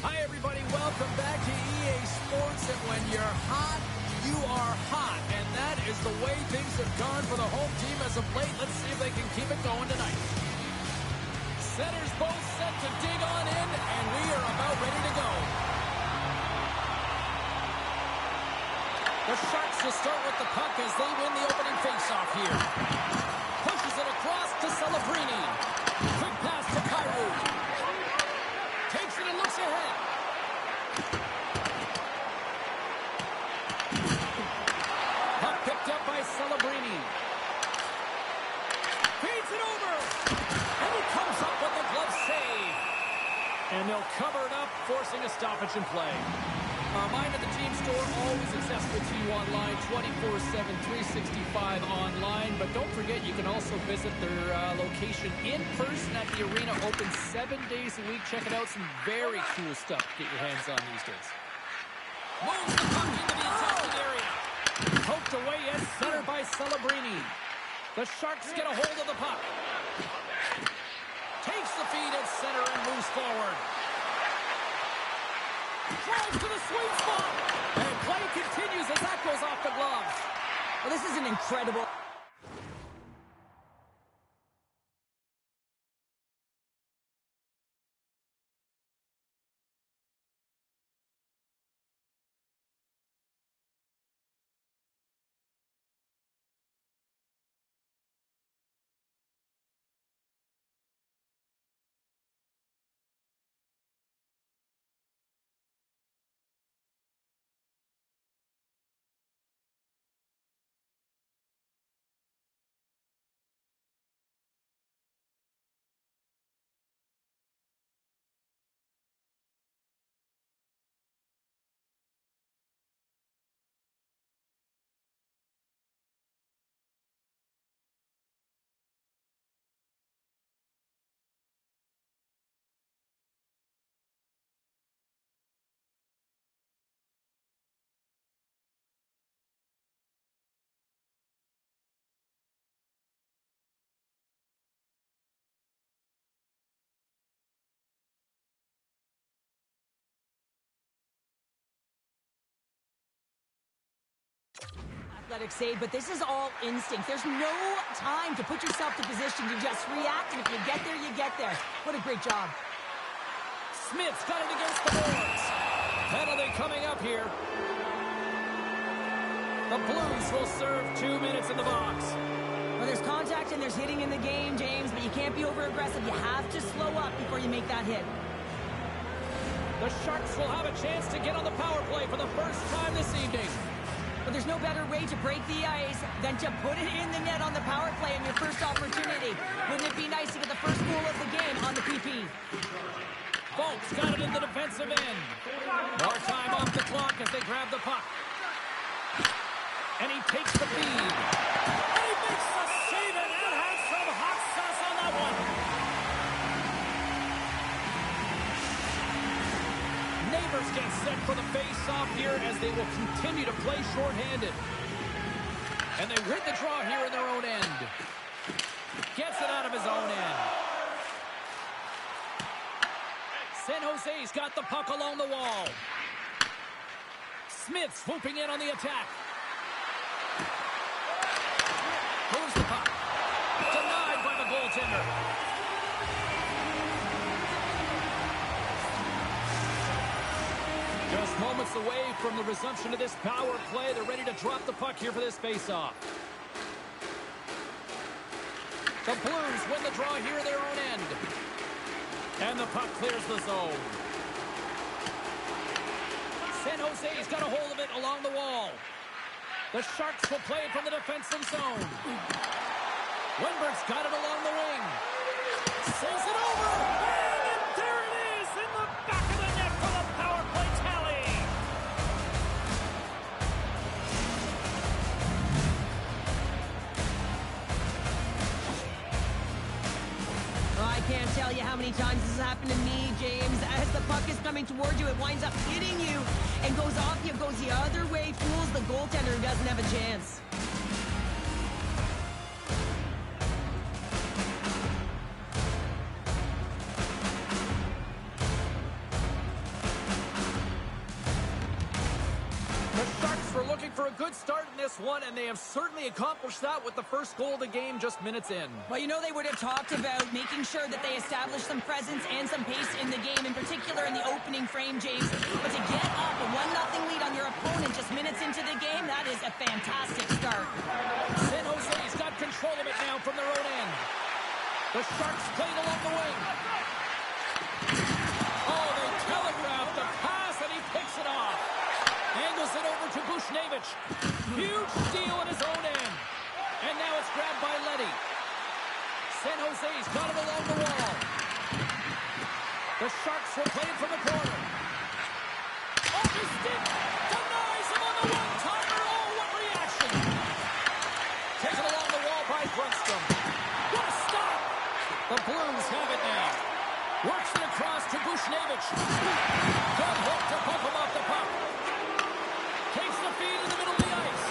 Hi, everybody. Welcome back to EA Sports. And when you're hot, you are hot. And that is the way things have gone for the home team as of late. Let's see if they can keep it going tonight. Centers both set to dig on in, and we are about ready to go. The Sharks will start with the puck as they win the opening faceoff here. Pushes it across to Celebrini. Quick pass to Kyrou. Takes it and looks ahead. Puck picked up by Celebrini. Feeds it over. And he comes up with the glove save. And they'll cover it up, forcing a stoppage in play. A reminder, the team store always accessible to you online, 24/7, 365 online. But don't forget, you can also visit their location in person at the arena, open 7 days a week. Check it out, some very cool stuff to get your hands on these days. Moves the puck into the attacking area. Poked away at center by Celebrini. The Sharks get a hold of the puck. Takes the feed at center and moves forward. Drives to the sweet spot. And play continues as that goes off the gloves. Well, this is an incredible... athletic save, but this is all instinct. There's no time to put yourself to position to just react, and if you get there, you get there. What a great job. Smith's got it against the boards. Penalty coming up here. The Blues will serve 2 minutes in the box. Well, there's contact and there's hitting in the game, James, but you can't be over-aggressive. You have to slow up before you make that hit. The Sharks will have a chance to get on the power play for the first time this evening. But there's no better way to break the ice than to put it in the net on the power play in your first opportunity. Wouldn't it be nice to get the first goal of the game on the PP? Folks got it in the defensive end. More time off the clock as they grab the puck. And he takes the feed. And he makes the save, and that has some hot sauce on that one. Neighbors get set for the face-off here as they will continue to play shorthanded. And they win the draw here in their own end. Gets it out of his own end. San Jose's got the puck along the wall. Smith swooping in on the attack. Moves the puck. Denied by the goaltender. Just moments away from the resumption of this power play. They're ready to drop the puck here for this face-off. The Blues win the draw here in their own end. And the puck clears the zone. San Jose's got a hold of it along the wall. The Sharks will play it from the defensive zone. Wimbert's got it along the wing. Saves it over. And there it is in the back of the net tell you how many times this has happened to me, James. As the puck is coming towards you, it winds up hitting you and goes off you, goes the other way, fools the goaltender who doesn't have a chance. For a good start in this one, and they have certainly accomplished that with the first goal of the game just minutes in. Well, you know, they would have talked about making sure that they establish some presence and some pace in the game, in particular in the opening frame, James. But to get up a 1-0 lead on your opponent just minutes into the game, that is a fantastic start. San Jose's got control of it now from their own end. The Sharks played along the wing. Oh, they telegraphed the pass, and he picks it off. Angles it over to Bushnevich. Huge steal at his own end. And now it's grabbed by Letty. San Jose's got it along the wall. The Sharks will play it from the corner. Off his stick. Denies him on the one-timer. Oh, what reaction. Taken along the wall by Brunstrom. What a stop. The Blues have it now. Works it across to Bushnevich. Good hook to pump him off the puck. Takes the feed in the middle of the ice.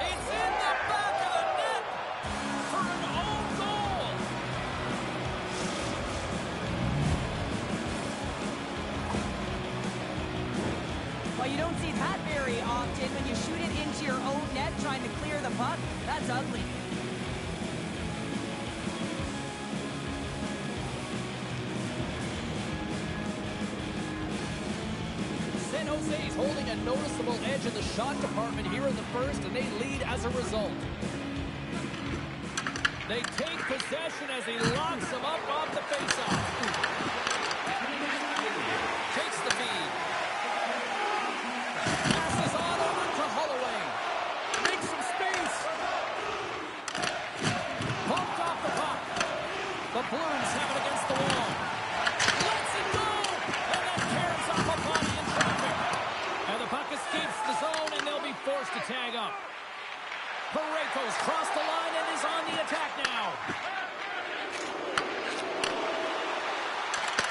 It's in the back of the net for an own goal. Well, you don't see that very often when you shoot it into your own net trying to clear the puck. That's ugly. San Jose's holding a noticeable edge in the shot department here in the first, and they lead as a result. They take possession as he locks him up off the faceoff. Takes the feed. Passes on over to Holloway. Makes some space. Bumped off the puck. The Blues have it against the wall. Lets it go! And that tears off a body in traffic. And the puck escapes the zone, and they'll be forced to tag up. Parayko's crossed the line and is on the attack now.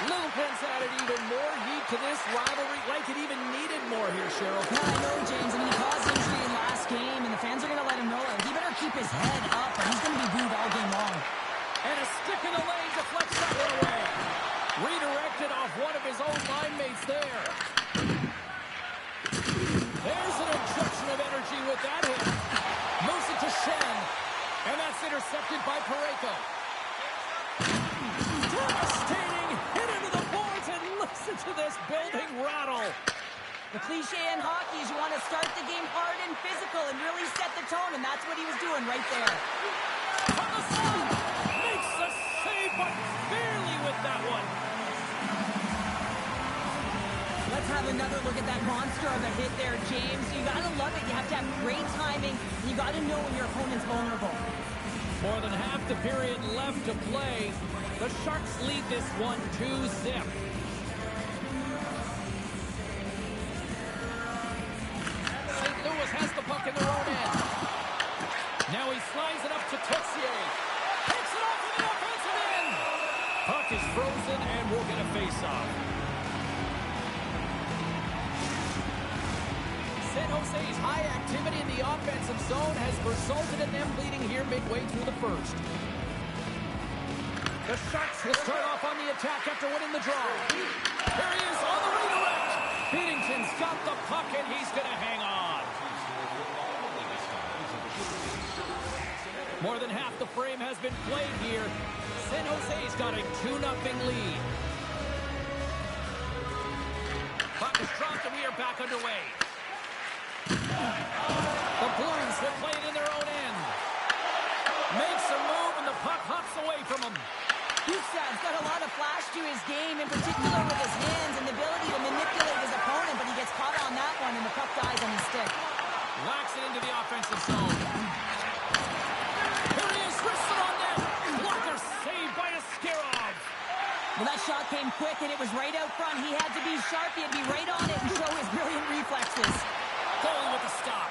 Littleton's added even more heat to this rivalry, like it even needed more here, Cheryl. Yeah, I know, James. I mean, he caused injury in last game, and the fans are going to let him know it. He better keep his head up, or he's going to be booed all game long. And a stick in the lane deflects that one away. Redirected off one of his own line mates there. There's an injection of energy with that hit. Moves it to Shen. And that's intercepted by Parayko. Devastating hit into the boards, and listen to this building rattle. The cliche in hockey is you want to start the game hard and physical and really set the tone, and that's what he was doing right there. From the slot. Makes the save, but barely with that one. Let's have another look at that monster of a hit there, James. You got to love it. You have to have great timing, and you got to know when your opponent's vulnerable. More than half the period left to play. The Sharks lead this one 2-0. St. Louis has the puck in their own end. Now he slides it up to Texier. Takes it off in the offensive end. Puck is frozen, and we'll get a face-off. San Jose's high activity in the offensive zone has resulted in them leading here midway through the first. The Sharks will start off on the attack after winning the draw. Here he is on the redirect. Beatington's got the puck, and he's going to hang on. More than half the frame has been played here. San Jose's got a 2-0 lead. Puck is dropped, and we are back underway. The Blues will play it in their own end. Makes a move, and the puck hops away from him. Hughesad's got a lot of flash to his game, in particular with his hands and the ability to manipulate his opponent, but he gets caught on that one, and the puck dies on his stick. Whacks it into the offensive zone. Here he is, wristed on net. Well, that shot came quick, and it was right out front. He had to be sharp. He had to be right on it and show his brilliant reflexes. Going with the stop.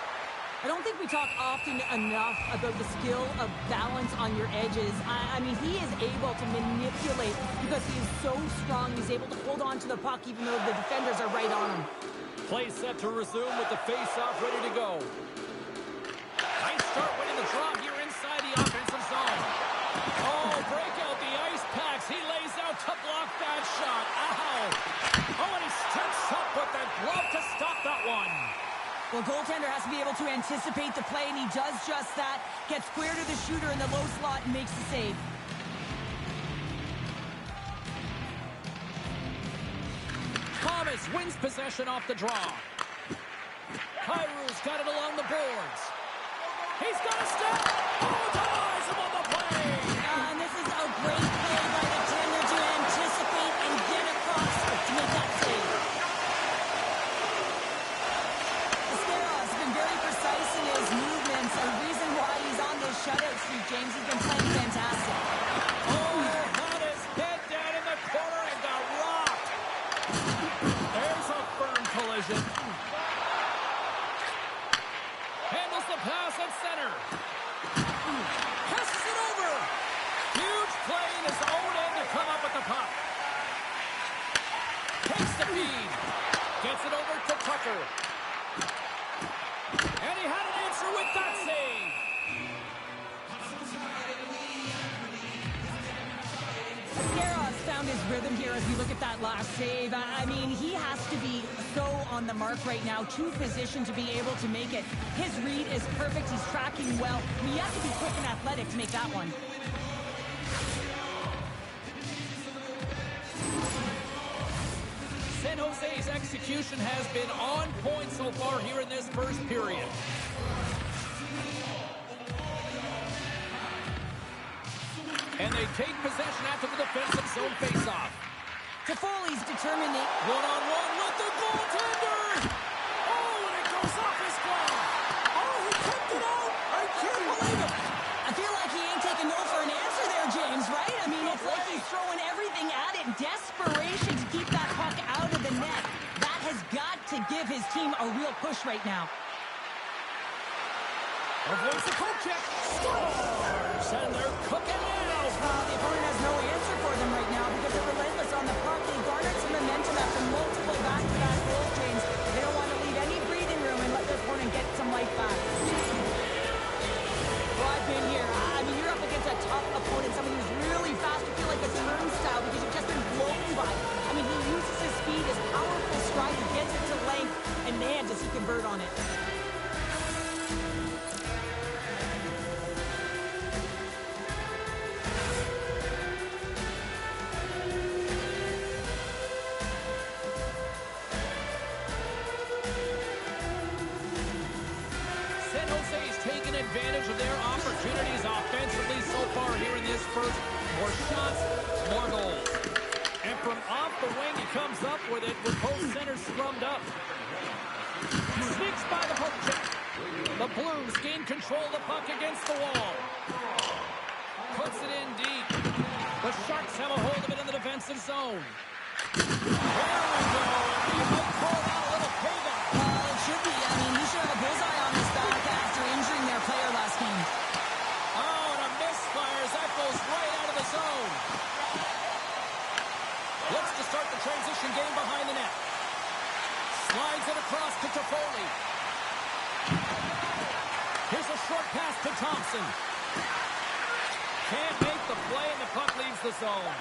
I don't think we talk often enough about the skill of balance on your edges. I mean, he is able to manipulate because he is so strong. He's able to hold on to the puck even though the defenders are right on him. Play set to resume with the face-off ready to go. Nice start winning the draw here inside the offensive zone. Oh, break out the ice packs. He lays out to block that shot. Ow! Oh, and he steps up with the glove to stop that one. Well, goaltender has to be able to anticipate the play, and he does just that. Gets square to the shooter in the low slot and makes the save. Thomas wins possession off the draw. Kairu's got it along the boards. He's got a step. Oh, ties him on the play. And this is a great play by the tender to anticipate and get across to make that save. Ascarov's been very precise in his movements. A reason why he's on this shutout streak, James. He's been playing fantastic. Oh, got his head down in the corner and got rocked. There's a firm collision. Handles the pass at center. Passes it over. Huge play in his own end to come up with the puck. Takes the feed. Gets it over to Tucker. And he had an answer with that save. Ascarov's found his rhythm here as we look at that last save. I mean, he has to be so on the mark right now, to position to be able to make it. His read is perfect. He's tracking well. I mean, you have to be quick and athletic to make that one. San Jose's execution has been on point so far here in this first period. And they take possession after the defensive zone faceoff. Toffoli's determined. One-on-one with the goaltender! Oh, and it goes off his glove! Oh, he kept it out! I can't believe it! I feel like he ain't taking no for an answer there, James, right? I mean, it's like he's throwing everything at it. Desperation to keep that puck out of the net. That has got to give his team a real push right now. Avoids the poke check. Scores! And they're cooking now! The opponent has no answer for them right now because they're relentless on the puck. They garnered some momentum after multiple back-to-back goals, James. They don't want to leave any breathing room and let their opponent get some life back. Well, I've been here. I mean, you're up against a tough opponent, someone who's really fast. You feel like a turnstile because you've just been blown by. I mean, he uses his speed, his powerful stride, he gets it to length, and man, does he convert on it. Advantage of their opportunities offensively so far here in this first. More shots, more goals. And from off the wing, he comes up with it with both centers scrummed up. Sneaks by the poke check. The Blues gain control of the puck against the wall. Puts it in deep. The Sharks have a hold of it in the defensive zone. There we go. You might call that a little payback. It should be. I mean, he should have a bullseye on his back after injuring their player last game. Oh, and a misfire as that goes right out of the zone. Looks to start the transition game behind the net. Slides it across to Toffoli. Here's a short pass to Thompson. Can't make the play, and the puck leaves the zone.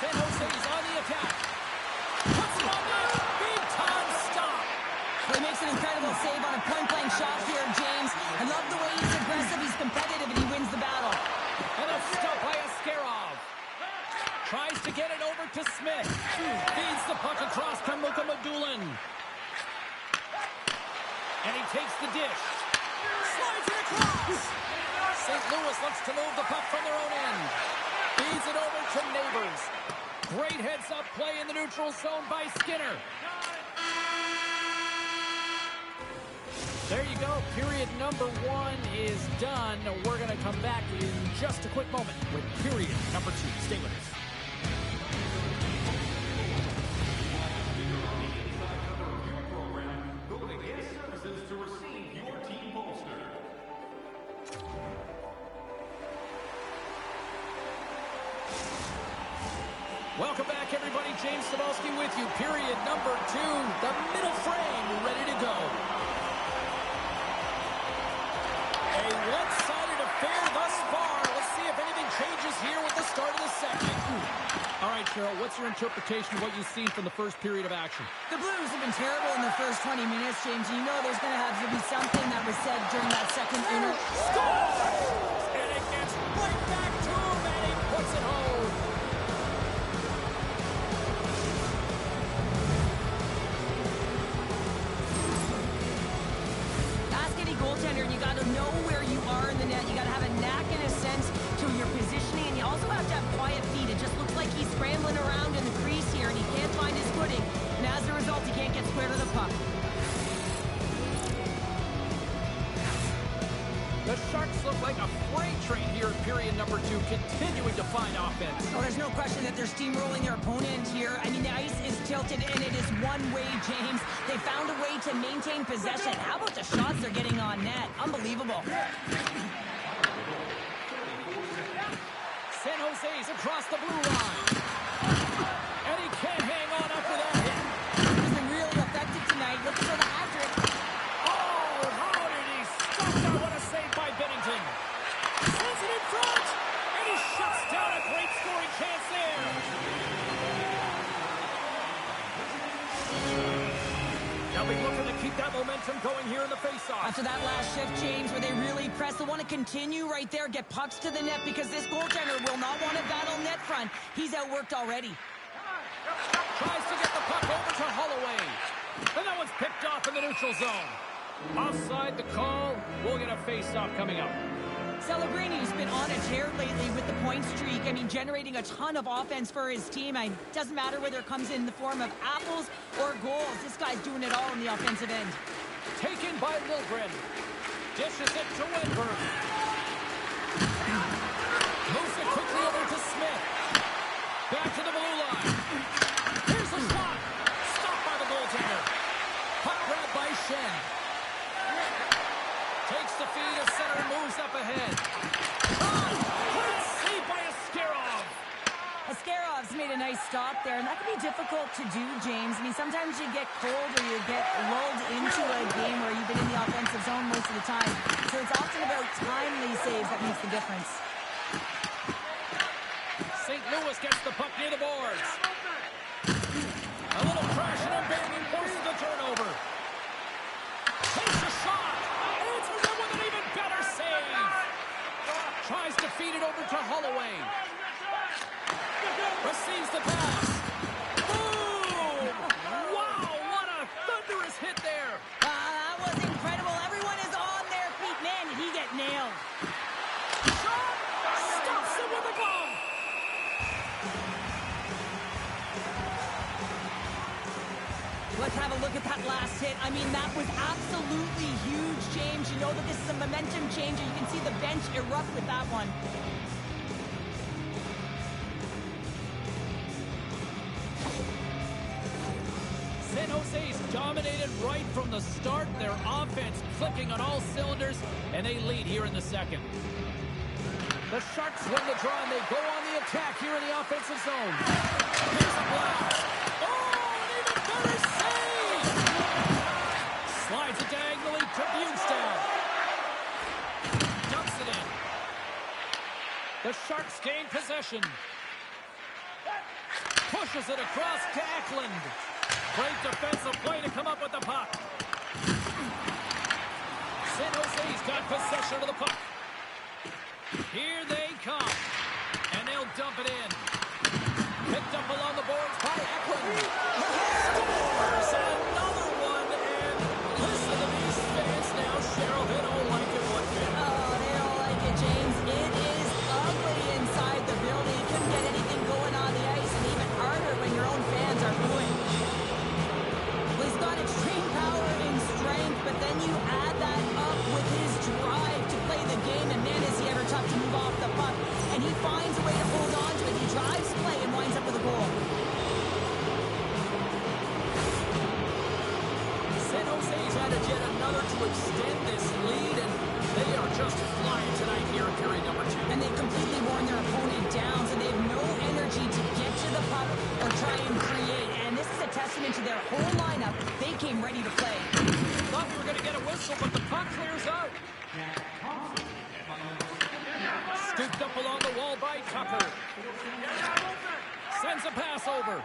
San Jose's on the attack. Puts it on net. Big time stop. He makes an incredible save on a point-blank shot here, James. I love the way he's aggressive, he's competitive, and he wins the battle. And a stop by Ascarov. Tries to get it over to Smith. Feeds the puck across to Mukamadulin. And he takes the dish. Slides it across. St. Louis looks to move the puck from their own end. Feeds it over to Neighbors. Great heads-up play in the neutral zone by Skinner. There you go. Period number 1 is done. We're going to come back in just a quick moment with period number 2. Stay with us. Welcome back, everybody. James Cebulski with you. Period number 2. The middle frame ready to go. A one-sided affair thus far. Let's see if anything changes here with the start of the second. All right, Cheryl, what's your interpretation of what you've seen from the first period of action? The Blues have been terrible in the first 20 minutes, James. You know there's going to have to be something that was said during that second inning. Scores! And it gets right back to him, and he puts it home. Ask any goaltender, and you got to know where you are in the net. You got to have a knack and a sense to your positioning, and you also have to have quiet feet. It just looks like he's scrambling around in the crease here, and he can't find his footing. And as a result, he can't get square to the puck. The Sharks look like a freight train here in period number 2, continuing to find offense. Oh, there's no question that they're steamrolling their opponent here. I mean, the ice is tilted, and it is one way, James. They found a way to maintain possession. How about the shots they're getting on net? Unbelievable. San Jose's across the blue line. And he can't hang on after that hit. He's been really effective tonight. Looking for the hat-trick. Oh, how did he stop that? What a save by Bennington. Sends it in front. And he shuts down a great scoring chance there. They'll be looking to keep that momentum going here in the faceoff. After that last shift, James, where they really press, they want to continue right there, get pucks to the net, because this goaltender will not want to battle net front. He's outworked already. Tries to get the puck over to Holloway. And that one's picked off in the neutral zone. Offside the call. We'll get a face-off coming up. Celebrini been on a tear lately with the point streak. I mean, generating a ton of offense for his team. It doesn't matter whether it comes in the form of apples or goals. This guy's doing it all on the offensive end. Taken by Liljegren. Dishes it to Wenberg. Moves it quickly over to Smith. Back to the blue line. Here's the shot. Stopped by the goaltender. Puck grab by Shen. Takes the feed of center and moves up ahead. Great save by Askarov. Askarov's made a nice stop there, and that can be difficult to do, James. I mean, sometimes you get cold or you get lulled into a game where you've been in the offensive zone most of the time. So it's often about timely saves that makes the difference. St. Louis gets the puck near the boards. A little crashing and banging forces the turnover. Takes a shot. Answers it with an even better save. Tries to feed it over to Holloway. Receives the pass. Boom! Wow, what a thunderous hit there. That was incredible. Everyone is on their feet. Man, did he get nailed. Shot! Stops it with a glove. Let's have a look at that last hit. I mean, that was absolutely huge, James. You know that this is a momentum changer. You can see the bench erupt with that one. San Jose's dominated right from the start. Their offense clicking on all cylinders, and they lead here in the second. The Sharks win the draw, and they go on the attack here in the offensive zone. Here's a blast. Oh, an even better save! Slides it diagonally to Bjugstad. Dumps it in. The Sharks gain possession. Pushes it across to Eklund. Great defensive play to come up with the puck. San Jose's got possession of the puck. Here they come. And they'll dump it in. Picked up along the boards by Eklund. Scores another one. And listen to these fans now, Cheryl. They don't like it one bit. Oh, they don't like it, James. It is ugly inside the building. You couldn't get anything going on the ice, and even harder when your own fans are booing. Well, he's got extreme power and strength, but then you add that up with his drive to play the game, and man, is he ever tough to move off the puck. their whole lineup, they came ready to play. Thought we were going to get a whistle, but the puck clears out. Scooped up along the wall by Tucker. Sends a pass over.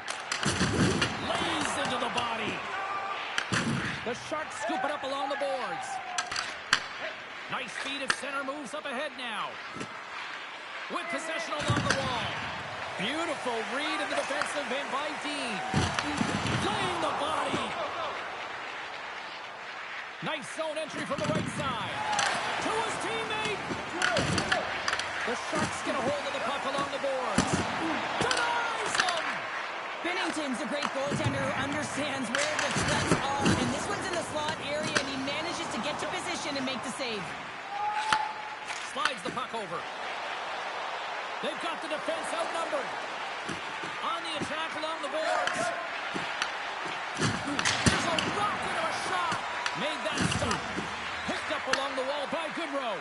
Lays into the body. The Sharks scoop it up along the boards. Nice feed at center, moves up ahead now. With possession along the wall. Beautiful read in the defensive end by Dean. Playing the body. Nice zone entry from the right side. To his teammate. The Sharks get a hold of the puck along the boards. Denies him. Binnington's a great goaltender who understands where the threats are. And this one's in the slot area, and he manages to get to position and make the save. Slides the puck over. They've got the defense outnumbered. On the attack along the boards. There's a rocket of a shot. Made that stop. Picked up along the wall by Goodrow.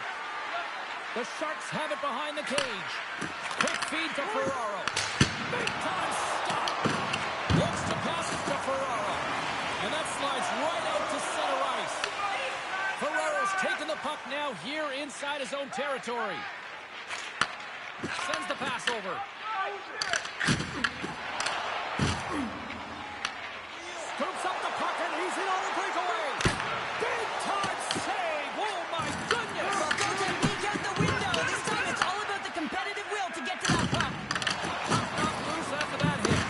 The Sharks have it behind the cage. Quick feed to Ferraro. Big time stop. Looks to pass it to Ferraro. And that slides right out to center ice. Ferraro's taking the puck now here inside his own territory. Sends the pass over. Scoops up the puck and he's in on a breakaway. Big time save. Oh my goodness. Well, don't take a peek out the window. This time it's all about the competitive will to get to that puck. Puck not loose after that hit.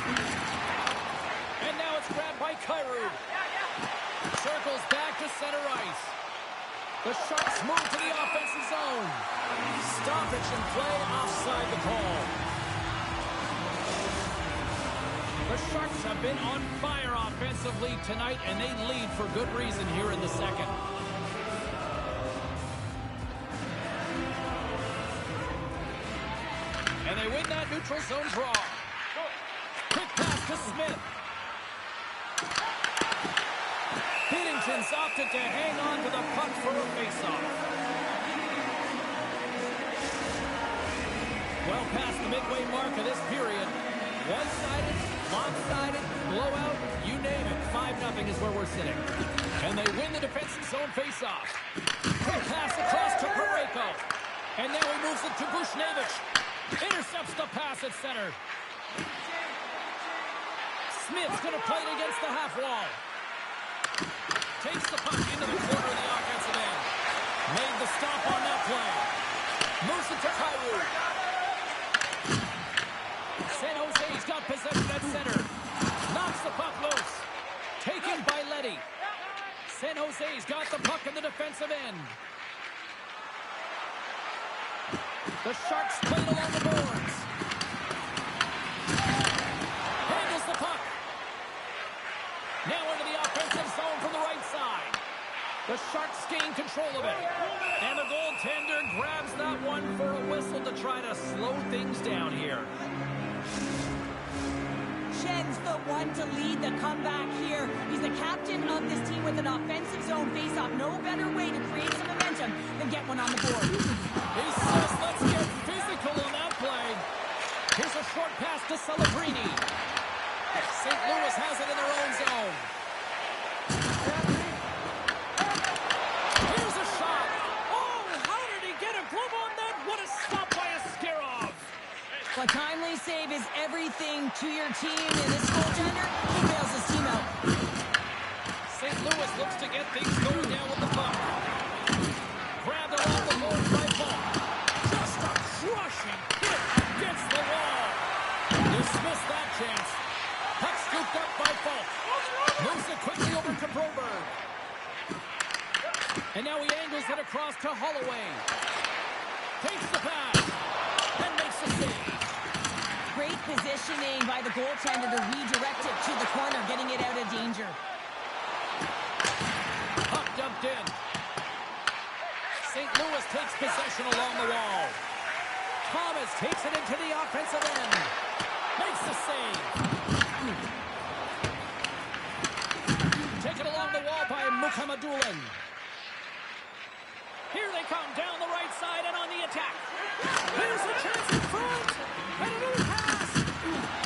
And now it's grabbed by Kyrou. Circles back to center ice. The Sharks move to the offensive zone. Stoppage and play offside the call. The Sharks have been on fire offensively tonight, and they lead for good reason here in the second. And they win that neutral zone draw. Quick pass to Smith. Binnington's opted to hang on to the puck for a faceoff. Well past the midway mark of this period. One-sided, lopsided, blowout, you name it. 5-0 is where we're sitting. And they win the defensive zone faceoff. Quick pass across to Parayko. And now he moves it to Bushnevich. Intercepts the pass at center. Smith's going to play it against the half wall. Takes the puck into the corner of the offensive end. Made the stop on that play. Moves it to Kyrou. San Jose's got possession at center. Knocks the puck loose. Taken by Leddy. San Jose's got the puck in the defensive end. The Sharks played along the boards. Handles the puck. Now into the offensive zone from the right side. The Sharks gain control of it. And the goaltender grabs that one for a whistle to try to slow things down here. Schen's the one to lead the comeback here. He's the captain of this team with an offensive zone faceoff. No better way to create some momentum than get one on the board. He says, let's get physical on that play. Here's a short pass to Celebrini. St. Louis has it in their own zone. Here's a shot. Oh, how did he get a glove on that? What a stop by Askarov. A timely save is everything to your team, and this goaltender, he bails his team out. St. Louis looks to get things going down with the puck. Grabbed along the board by Falk. Just a crushing hit against the wall. Dismissed that chance. Puck scooped up by Falk. Moves it quickly over to Broberg. And now he angles it across to Holloway. Takes the pass. And makes the save. Great positioning by the goaltender to redirect it to the corner, getting it out of danger. Puck dumped in. St. Louis takes possession along the wall. Thomas takes it into the offensive end. Makes the save. Taken along the wall by Mukhamadullin. Here they come down the right side and on the attack. Here's a chance in front. And a new pass.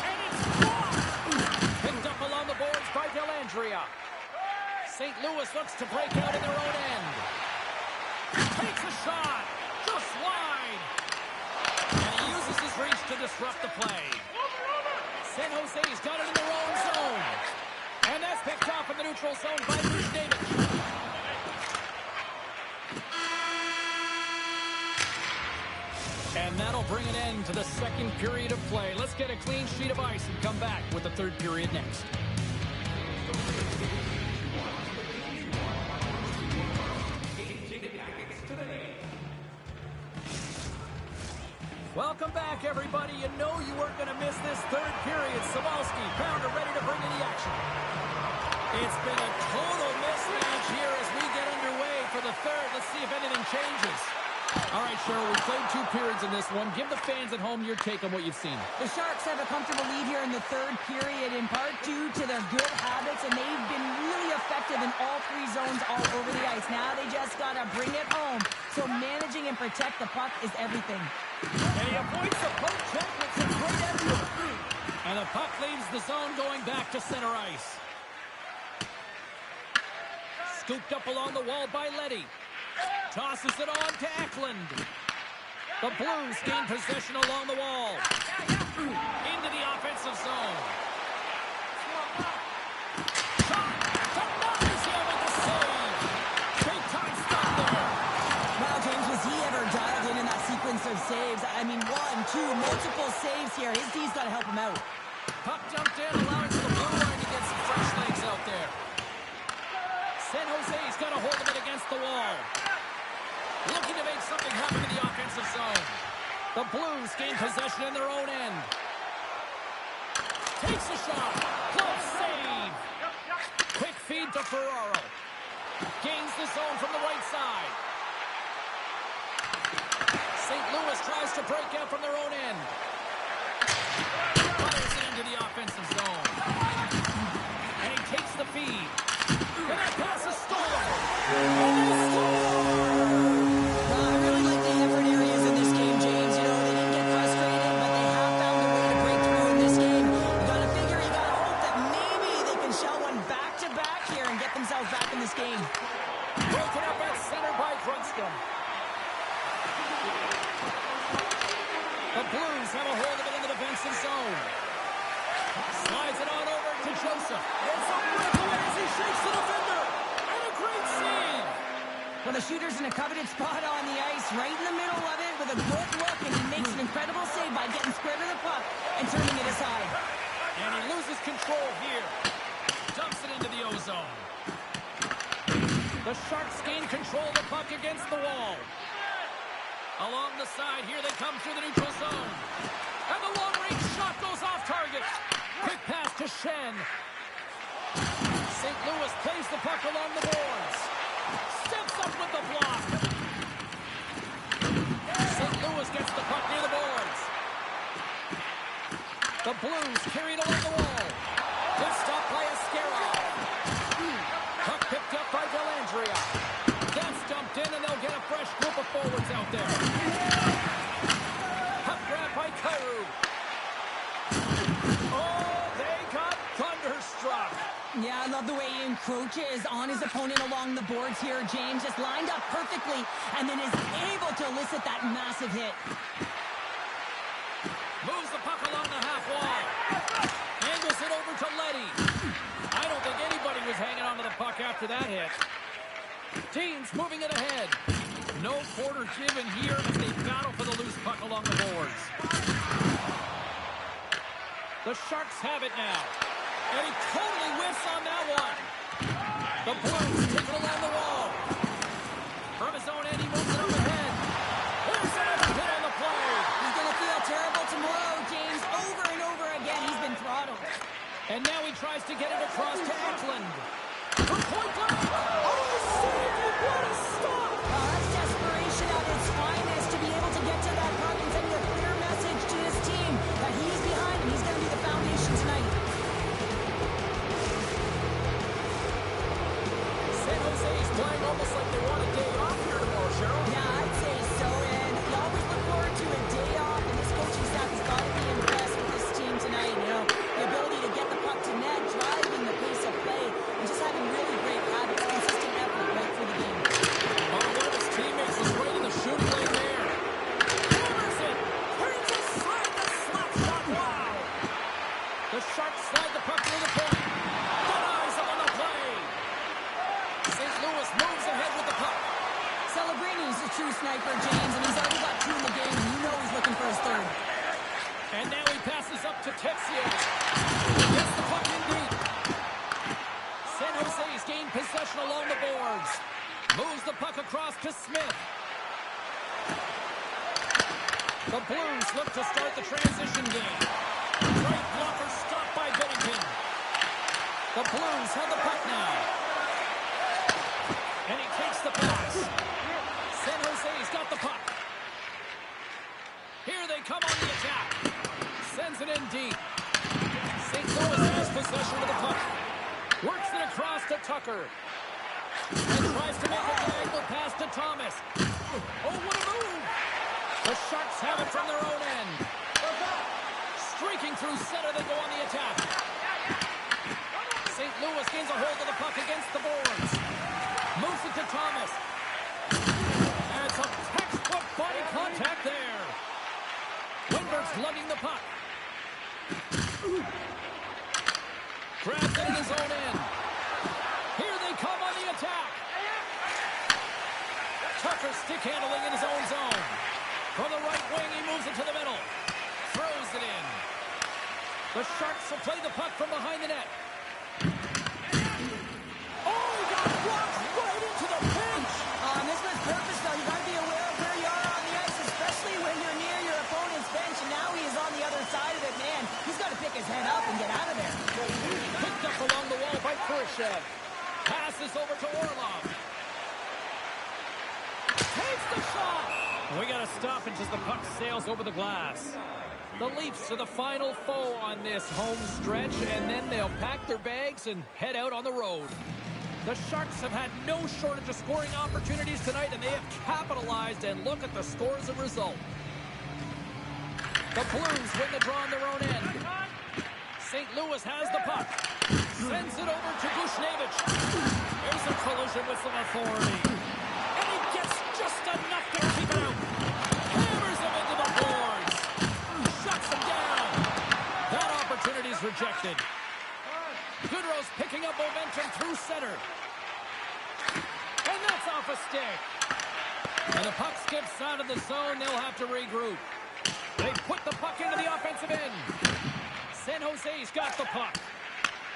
And it's blocked. Picked up along the boards by Dellandrea. St. Louis looks to break out in their own end. Takes a shot. Just wide. And he uses his reach to disrupt the play. San Jose's got it in their own zone. And that's picked off in the neutral zone by David. And that'll bring an end to the second period of play. Let's get a clean sheet of ice and come back with the third period next. Welcome back, everybody. You know you weren't going to miss this third period. Sabalski, Pounder ready to bring in the action. It's been a total mismatch here as we get underway for the third. Let's see if anything changes. All right, Cheryl, we played 2 periods in this one. Give the fans at home your take on what you've seen. The Sharks have a comfortable lead here in the third period, in part due to their good habits, and they've been really effective in all 3 zones all over the ice. Now they just got to bring it home. So managing and protect the puck is everything. And he avoids the poke check with some great effort. And the puck leaves the zone going back to center ice. Scooped up along the wall by Leddy. Tosses it on to Eklund. The Blues gain possession along the wall. Into the offensive zone. Shot! Denies him with the save! Big time stop there. Wow, James, was he ever dialed in that sequence of saves? I mean, 1, 2, multiple saves here. His D's got to help him out. Puck dumped in, allowing for the blue line to get some fresh legs out there. San Jose's got a hold of it against the wall. Looking to make something happen in the offensive zone. The Blues gain possession in their own end. Takes a shot. Close save. Quick feed to Ferraro. Gains the zone from the right side. St. Louis tries to break out from their own end. Fires it into the offensive zone. And he takes the feed. And that pass is stolen. And they score! I really like the effort areas in this game, James. You know, they didn't get frustrated, but they have found a way to break through in this game. You got to figure, you got to hope that maybe they can shell one back-to-back here and get themselves back in this game. Broken up at center by Grundstrom. The Blues have a hold of it in the defensive zone. Slides it on over to Joseph. It's a breakaway as he shakes the defender. And a great save. Well, the shooter's in a coveted spot on the ice, right in the middle of it with a good look, and he makes an incredible save by getting square to the puck and turning it aside. And he loses control here. Dumps it into the O-zone. The Sharks gain control of the puck against the wall. Along the side, here they come through the neutral zone. And the long-range shot goes off target. Quick pass to Shen. St. Louis plays the puck along the boards. Steps up with the block. St. Louis gets the puck near the boards. The Blues carried along the wall. Good stop by Askarov. Puck picked up by Dellandrea. That's dumped in, and they'll get a fresh group of forwards out there. Puck grab by Kyrou. Oh, they got thunderstruck. Yeah, I love the way he encroaches on his opponent along the boards here. James just lined up perfectly and then is able to elicit that massive hit. Moves the puck along the half wall. Angles it over to Leddy. I don't think anybody was hanging onto the puck after that hit. Teams moving it ahead. No quarter given here as they battle for the loose puck along the boards. The Sharks have it now. And he totally whiffs on that one. The Blues take it along the wall. From his own end, he moves it up ahead. There's another hit on the play. He's going to feel terrible tomorrow, James. Over and over again, he's been throttled. And now he tries to get it across to Eklund. From point blank. Oh, save! What a stop! That's desperation at its finest to be able to get to that puck and send a clear message to his team that he's behind and he's going to be the foundation tonight. San Jose is playing almost like they want a day off here tomorrow, Cheryl. Yeah, I'd say so, and you always look forward to a day off, and this coaching staff has got to be impressed with this team tonight. You know, the ability to get the puck to net, driving the pace of play, and just having really great habits. The Sharks slide the puck near the point. Denies him on the play. St. Louis moves ahead with the puck. Celebrini is a true sniper, James, and he's already got 2 in the game, and you know he's looking for his third. And now he passes up to Texier. Gets the puck in deep. San Jose's gained possession along the boards. Moves the puck across to Smith. The Blues look to start the transition game. Great blocker stopped by Bennington. The Blues have the puck now. And he takes the pass. San Jose's got the puck. Here they come on the attack. Sends it in deep. St. Louis has possession of the puck. Works it across to Tucker. And tries to make a diagonal pass to Thomas. Oh, what a move! The Sharks have it from their own end. Streaking through center, they go on the attack. St. Louis gains a hold of the puck against the boards. Moves it to Thomas. And some textbook body contact there. Windberg's lugging the puck. Grabs it in his own end. Here they come on the attack. Tucker stick handling in his own zone. From the right wing, he moves it to the middle. Throws it in. The Sharks will play the puck from behind the net. Oh, he got blocked right into the pinch. This was purpose, though. You got to be aware of where you are on the ice, especially when you're near your opponent's bench, and now he is on the other side of it, man. He's got to pick his head up and get out of there. Picked up along the wall by Khrushchev. Passes over to Orlov. Takes the shot. We got to stop it as the puck sails over the glass. The Leafs are the final foe on this home stretch, and then they'll pack their bags and head out on the road. The Sharks have had no shortage of scoring opportunities tonight, and they have capitalized, and look at the score as a result. The Blues win the draw on their own end. St. Louis has the puck. Sends it over to Bushnevich. There's a collision with some authority. And he gets just enough to keep it out. Hammers him into the boards. Shuts him down. That opportunity is rejected. Goodrow's picking up momentum through center. And that's off a stick. And the puck skips out of the zone. They'll have to regroup. They put the puck into the offensive end. San Jose's got the puck.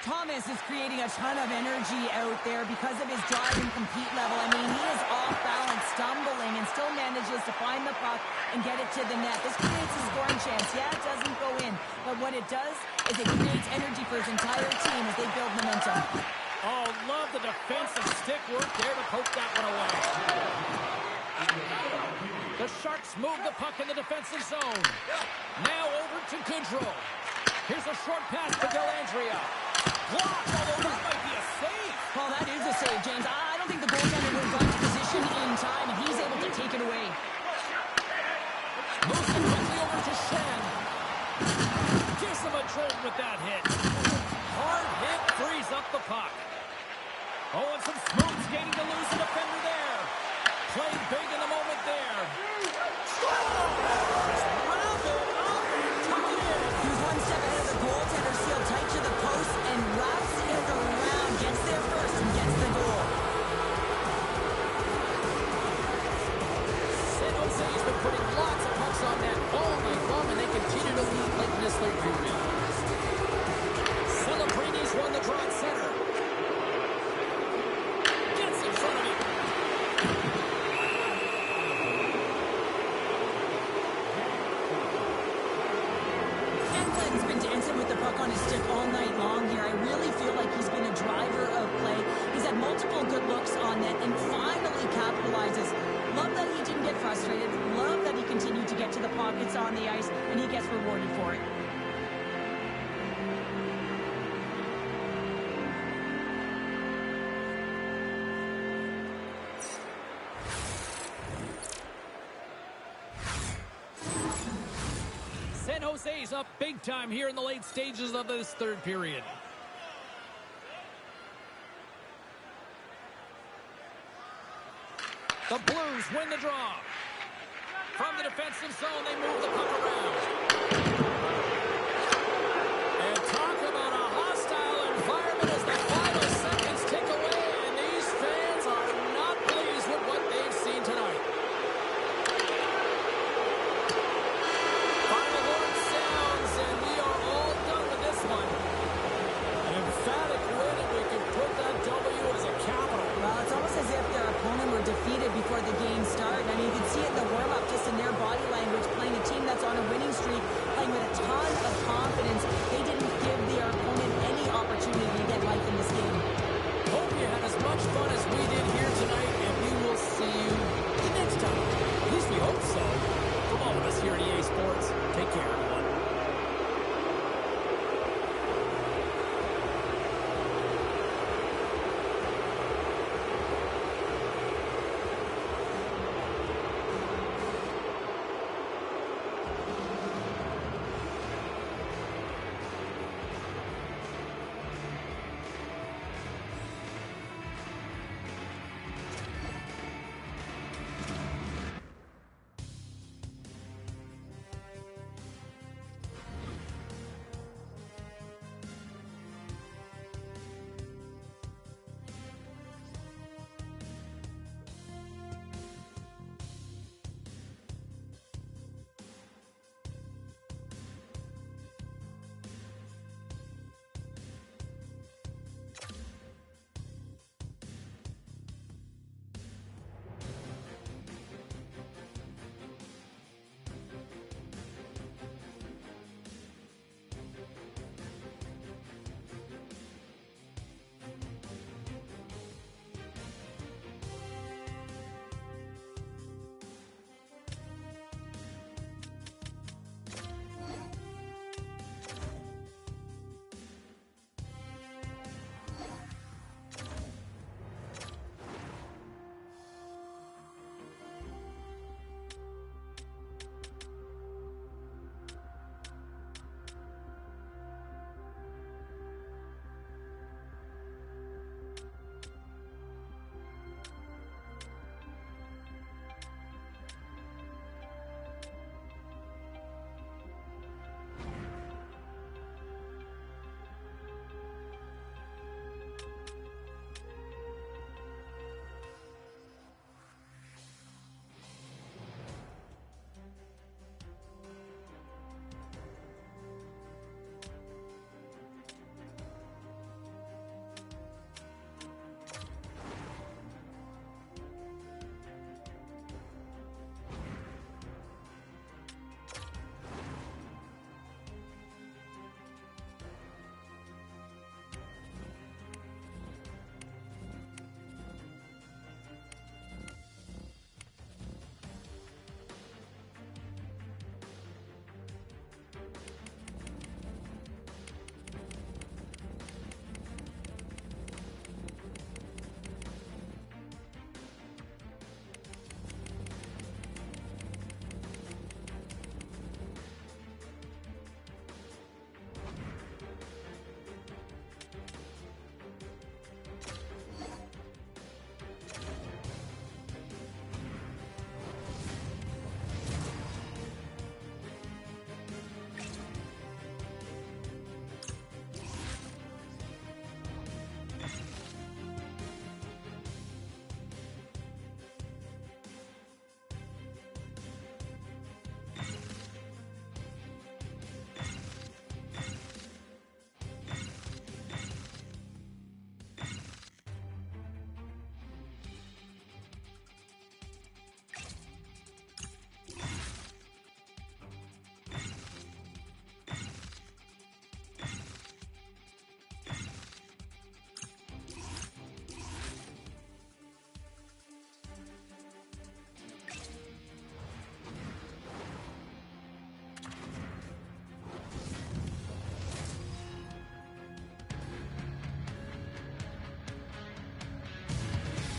Thomas is creating a ton of energy out there because of his drive and compete level. I mean, he is off balance, stumbling, and still manages to find the puck and get it to the net. This creates a scoring chance. Yeah, it doesn't go in, but what it does is it creates energy for his entire team as they build momentum. Oh, love the defensive stick work there to poke that one away. The Sharks move the puck in the defensive zone. Now over to Goodrow. Here's a short pass to Dellandrea. Blocked, although this might be a save. Well, that is a save, James. I don't think the goaltender would have got to position in time, and he's able to take it away. Moves it quickly over to Shen. Gives him a jolt with that hit. Hard hit frees up the puck. Oh, and some smooth skating to lose the defender there. Playing big in the moment there. Celebrini's won the draw at center. Gets in front of him. Enkland's been dancing with the puck on his stick all night long here. I really feel like he's been a driver of play. He's had multiple good looks on net and finally capitalizes. Love that he didn't get frustrated. Love that he continued to get to the pockets on the ice, and he gets rewarded for it. San Jose's up big time here in the late stages of this third period. The Blues win the draw. From the defensive zone, they move the puck around. And talk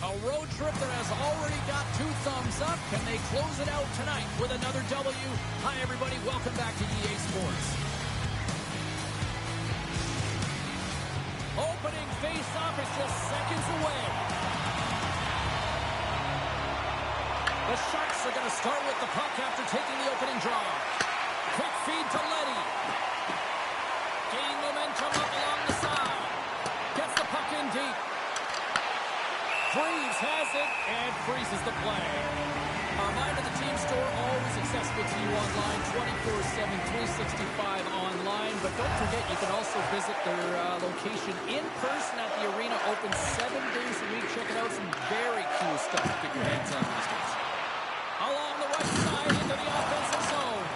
A road trip that has already got 2 thumbs up. Can they close it out tonight with another W? Hi, everybody. Welcome back to EA Sports. Opening face-off is just seconds away. The Sharks are going to start with the puck after taking the opening draw. Quick feed to Leddy. Gaining momentum up along the side. Gets the puck in deep. Freeze has it and freezes the play. A reminder, the team store always accessible to you online, 24/7, 365 online. But don't forget, you can also visit their location in person at the arena, open 7 days a week. Check it out, some very cool stuff to get your hands on these days. Along the right side into the offensive zone.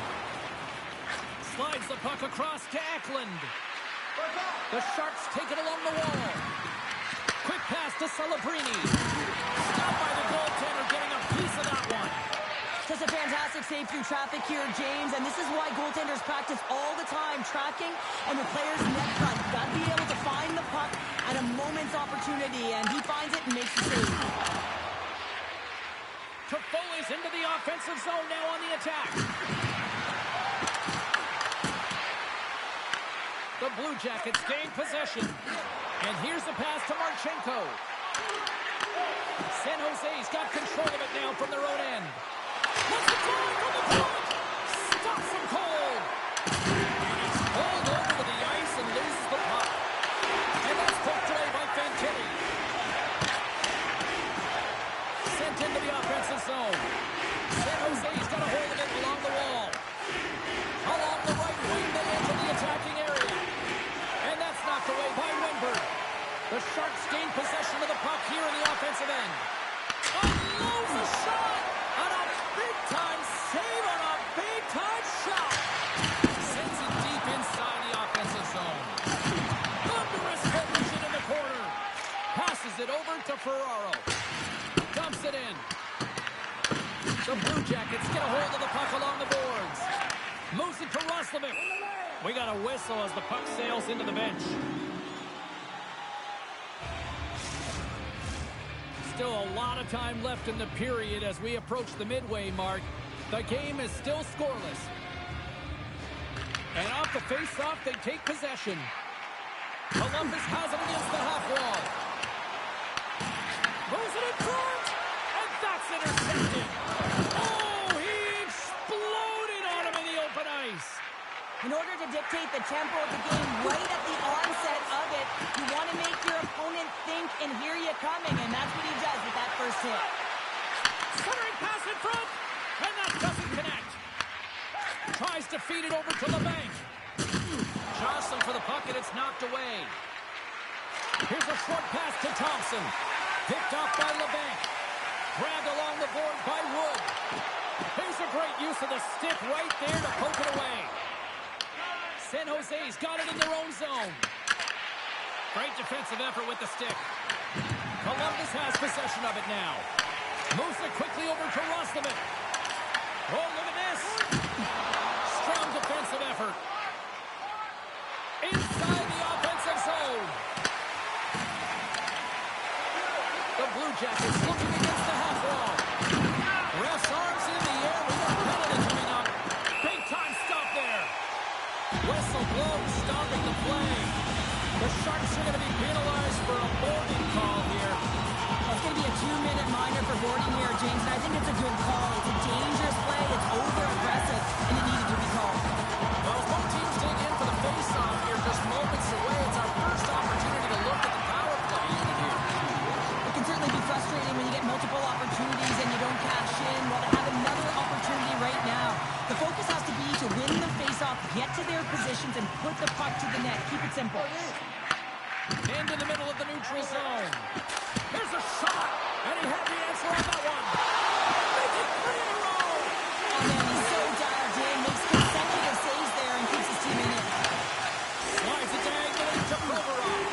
Slides the puck across to Eklund. The Sharks take it along the wall. Quick pass to Celebrini. Stopped by the goaltender, getting a piece of that one. Just a fantastic save through traffic here, James, and this is why goaltenders practice all the time, tracking and the player's net front. You've got to be able to find the puck at a moment's opportunity, and he finds it and makes the save. Toffoli's into the offensive zone now on the attack. The Blue Jackets gain possession. And here's the pass to Marchenko. San Jose's got control of it now from their own end. What's the goal from the point? Stops him cold. And he's pulled over to the ice and loses the puck. And that's poked away by Fantilli. Sent into the offensive zone. San Jose's got a hold of it along the wall. Along the right wing, they enter the attacking area. And that's knocked away by Wenberg. The Sharks gain possession of the puck here in the offensive end. Unloads a shot on a big-time save on a big-time shot. Sends it deep inside the offensive zone. Thunderous collision in the corner. Passes it over to Ferraro. Dumps it in. The Blue Jackets get a hold of the puck along the boards. Moves it to Roslovic. We got a whistle as the puck sails into the bench. Still a lot of time left in the period as we approach the midway mark. The game is still scoreless. And off the face-off, they take possession. Columbus has it against the half wall. Moves it in front, and that's intercepted. Oh, he exploded on him in the open ice. In order to dictate the tempo of the game right at the onset of it, you want to make your opponent think and hear you coming, and that's what he does with that first hit. Centering pass in front, and that doesn't connect. Tries to feed it over to LeBanc. Jostling for the puck, and it's knocked away. Here's a short pass to Thompson. Picked off by LeBanc. Grabbed along the board by Wood. Here's a great use of the stick right there to poke it away. San Jose's got it in their own zone. Great defensive effort with the stick. Columbus has possession of it now. Moves it quickly over to Roslovic. Oh, look at this. Strong defensive effort. Inside the offensive zone. The Blue Jackets looking against the half wall. Ref's arms in the air. We got a penalty coming up. Big time stop there. Whistle blows, stopping the play. The Sharks are going to be penalized for a boarding call here. It's going to be a 2-minute minor for boarding here, James, and I think it's a good call. It's a dangerous play. It's over-aggressive, and it needed to be called. Well, both teams dig in for the face-off here, just moments away. It's our first opportunity to look at the power play unit here. It can certainly be frustrating when you get multiple opportunities and you don't cash in. Well, to have another opportunity right now, the focus has to be to win the face-off, get to their positions, and put the puck to the net. Keep it simple. Into the middle of the neutral zone. There's a shot, and he had the answer on that one. Make it 3 in a row. Oh, man, he's so dialed in, makes consecutive saves there, and keeps his team in it. Slides it diagonally to Provorov.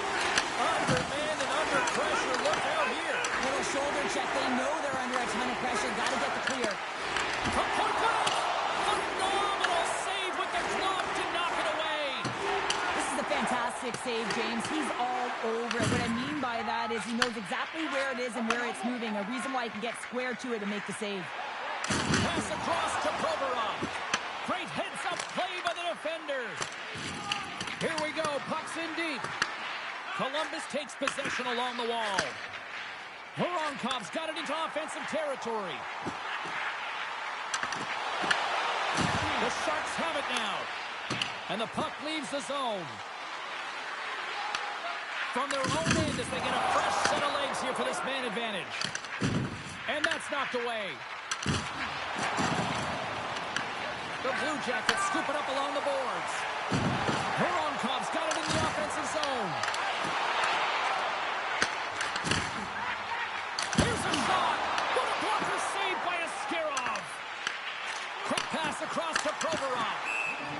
Undermanned and under pressure. Look out here. Little shoulder check. They know they're under a ton of pressure. Got to get the clear. From point blank. Phenomenal save with the glove to knock it away. This is a fantastic stick save, James. He's all over it. What I mean by that is he knows exactly where it is and where it's moving. A reason why he can get square to it and make the save. Pass across to Provorov. Great heads-up play by the defender. Here we go. Puck's in deep. Columbus takes possession along the wall. Voronkov's got it into offensive territory. The Sharks have it now. And the puck leaves the zone. From their own end as they get a fresh set of legs here for this man advantage. And that's knocked away. The Blue Jackets scoop it up along the boards. Voronkov's got it in the offensive zone. Here's a shot. What a blocker save by Askarov. Quick pass across to Provorov.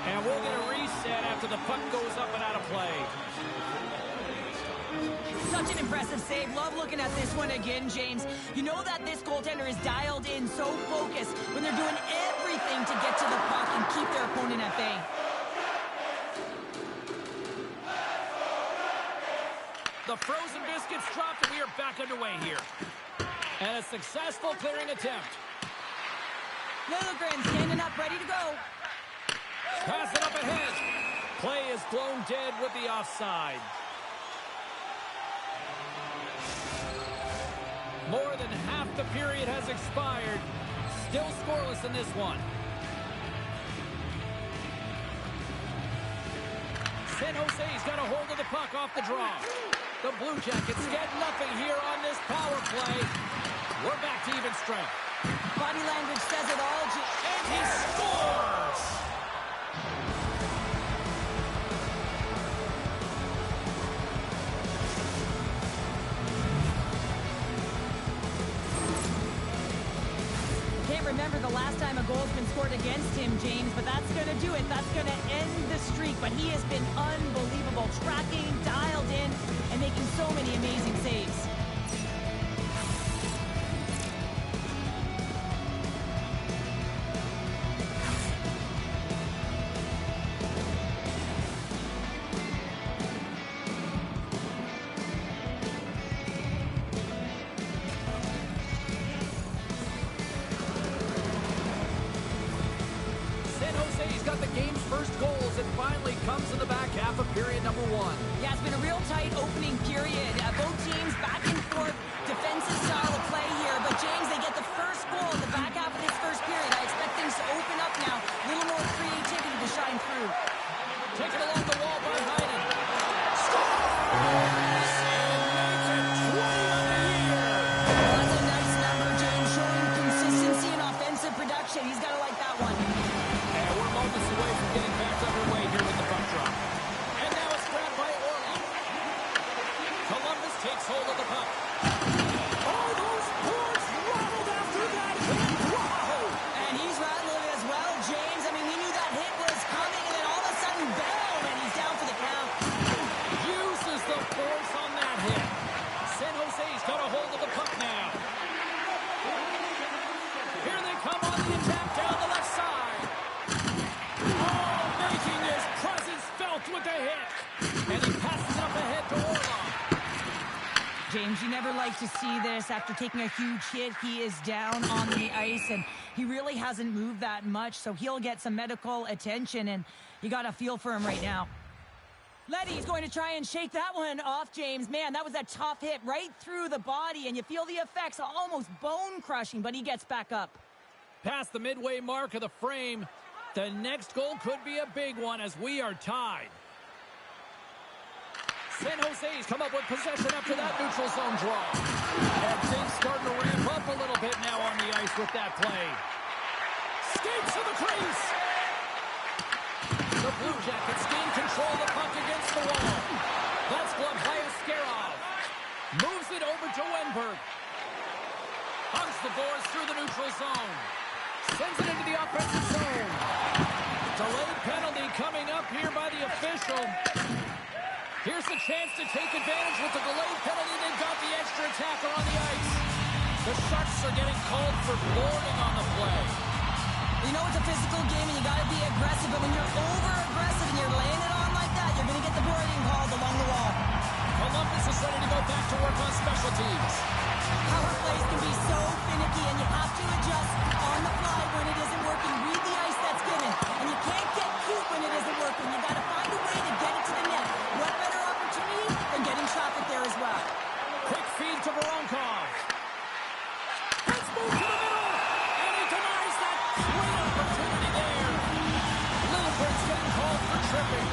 And we'll get a reset after the puck goes up and out of play. Such an impressive save. Love looking at this one again, James. You know that this goaltender is dialed in, so focused when they're doing everything to get to the puck and keep their opponent at bay. The frozen biscuits dropped, and we are back underway here. And a successful clearing attempt. Liljegren standing up, ready to go. Pass it up ahead. Play is blown dead with the offside. More than half the period has expired. Still scoreless in this one. San Jose's got a hold of the puck off the draw. The Blue Jackets get nothing here on this power play. We're back to even strength. Body language says it all. And he scores! Can't remember the last time a goal's been scored against him, James, but that's going to do it. That's going to end the streak. But he has been unbelievable, tracking, dialed in, and making so many amazing saves. Yeah, it's been a real tight opening period. Both teams back and forth, defensive style of play here. But James, they get the first goal in the back half of this first period. I expect things to open up now. A little more creativity to shine through. Taken along the wall by Heinen. Scores! And makes it 20 on the year. That's a nice number, James, showing consistency and offensive production. He's got to like that one. And we're moments away from getting back underway here with the puck drop. Takes hold of the puck. Oh, those boards rattled after that hit. Wow! And he's rattling as well, James. I mean, we knew that hit was coming, and then all of a sudden, bam, and he's down for the count. Uses the force on that hit. San Jose's got a hold of the puck now. Here they come on the attack down the left side. Oh, making his presence felt with the hit. And he passes up ahead to Orlov. James, you never like to see this. After taking a huge hit, he is down on the ice, and he really hasn't moved that much, so he'll get some medical attention, and you got to feel for him right now. Leddy's going to try and shake that one off, James. Man, that was a tough hit right through the body, and you feel the effects, almost bone-crushing, but he gets back up. Past the midway mark of the frame, the next goal could be a big one as we are tied. San Jose's come up with possession after that neutral zone draw. And things starting to ramp up a little bit now on the ice with that play. Skates to the crease. The Blue Jackets gain control of the puck against the wall. That's gloved by Askarov. Moves it over to Wenberg. Hunts the boards through the neutral zone. Sends it into the offensive zone. Delayed penalty coming up here by the official. Here's the chance to take advantage with the delayed penalty. They've got the extra attacker on the ice. The Sharks are getting called for boarding on the play. You know it's a physical game and you got to be aggressive, but when you're over-aggressive and you're laying it on like that, you're going to get the boarding call. The feed to Voronkov. Let's move to the middle. And he denies that great opportunity there. Littleton's getting called for tripping.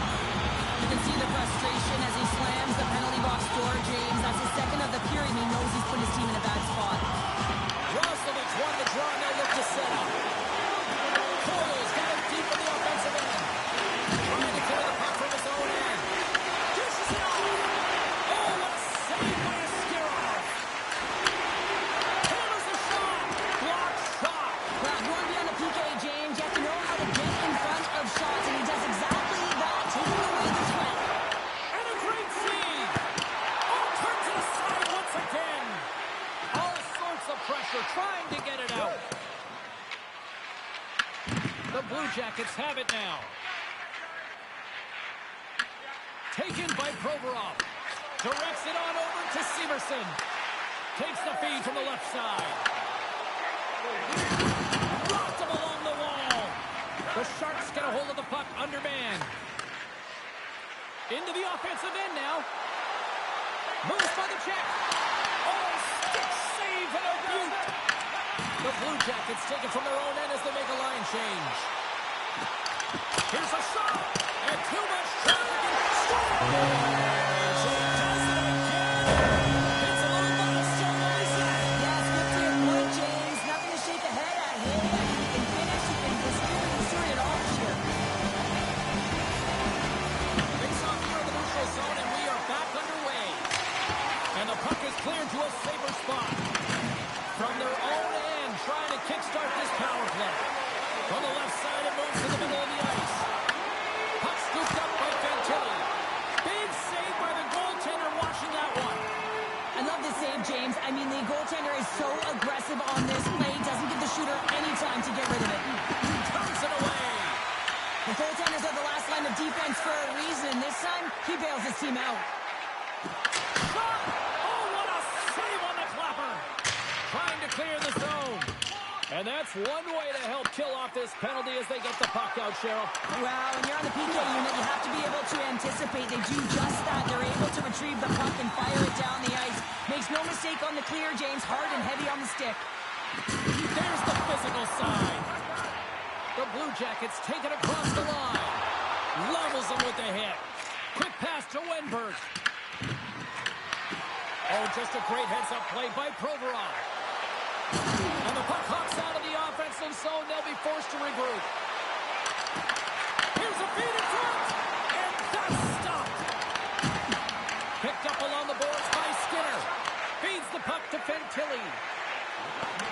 You can see the frustration as he slams the penalty box door, James. That's his second of the period. He knows he's put his team in a bad spot. Rostovich won the draw. Now look to set up. Coyle's got it deep in the offensive end. Trying to clear the puck from his own end. Dishes it off. Oh, what a save by Askarov. Hammers the shot. Block shot. Well, if you want to be on the PK, James, you have to know how to get in front of shots, and he does exactly that, taking away the sweat. And a great save. Oh, turns it aside once again. All sorts of pressure trying to get it out. The Blue Jackets have it now. Taken by Provorov. Directs it on over to Severson. Takes the feed from the left side. Rocked him along the wall. The Sharks get a hold of the puck undermanned. Into the offensive end now. Moves by the check. Oh, stick save and a beaut. The Blue Jackets take it from their own end as they make a line change. Here's a shot. And too much traffic. Scores! He does it again. It's a little milestone on his end. Yes, good to your point, James. Nothing to shake a head at here. He can finish. He can destroy it all this year. Face off here in the neutral zone, and we are back underway. And the puck is cleared to a safer spot. From their own end, trying to kickstart this power play. On the left side, it moves to the middle of the ice. Puck scooped up by Fantilli. Big save by the goaltender watching that one. I love this save, James. I mean, the goaltender is so aggressive on this play. Doesn't give the shooter any time to get rid of it. Turns it away. The goaltenders are the last line of defense for a reason. This time, he bails his team out. Shot! Oh, what a save on the clapper. Trying to clear the zone. And that's one way to help kill off this penalty as they get the puck out, Cheryl. Well, when you're on the PK unit, you have to be able to anticipate. They do just that. They're able to retrieve the puck and fire it down the ice. Makes no mistake on the clear, James. Hard and heavy on the stick. There's the physical side. The Blue Jackets take it across the line. Levels them with the hit. Quick pass to Wenberg. Oh, just a great heads-up play by Provorov. And the puck hops out of the offensive zone. They'll be forced to regroup. Here's a feed in front. And that's stopped. Picked up along the boards by Skinner. Feeds the puck to Fantilli.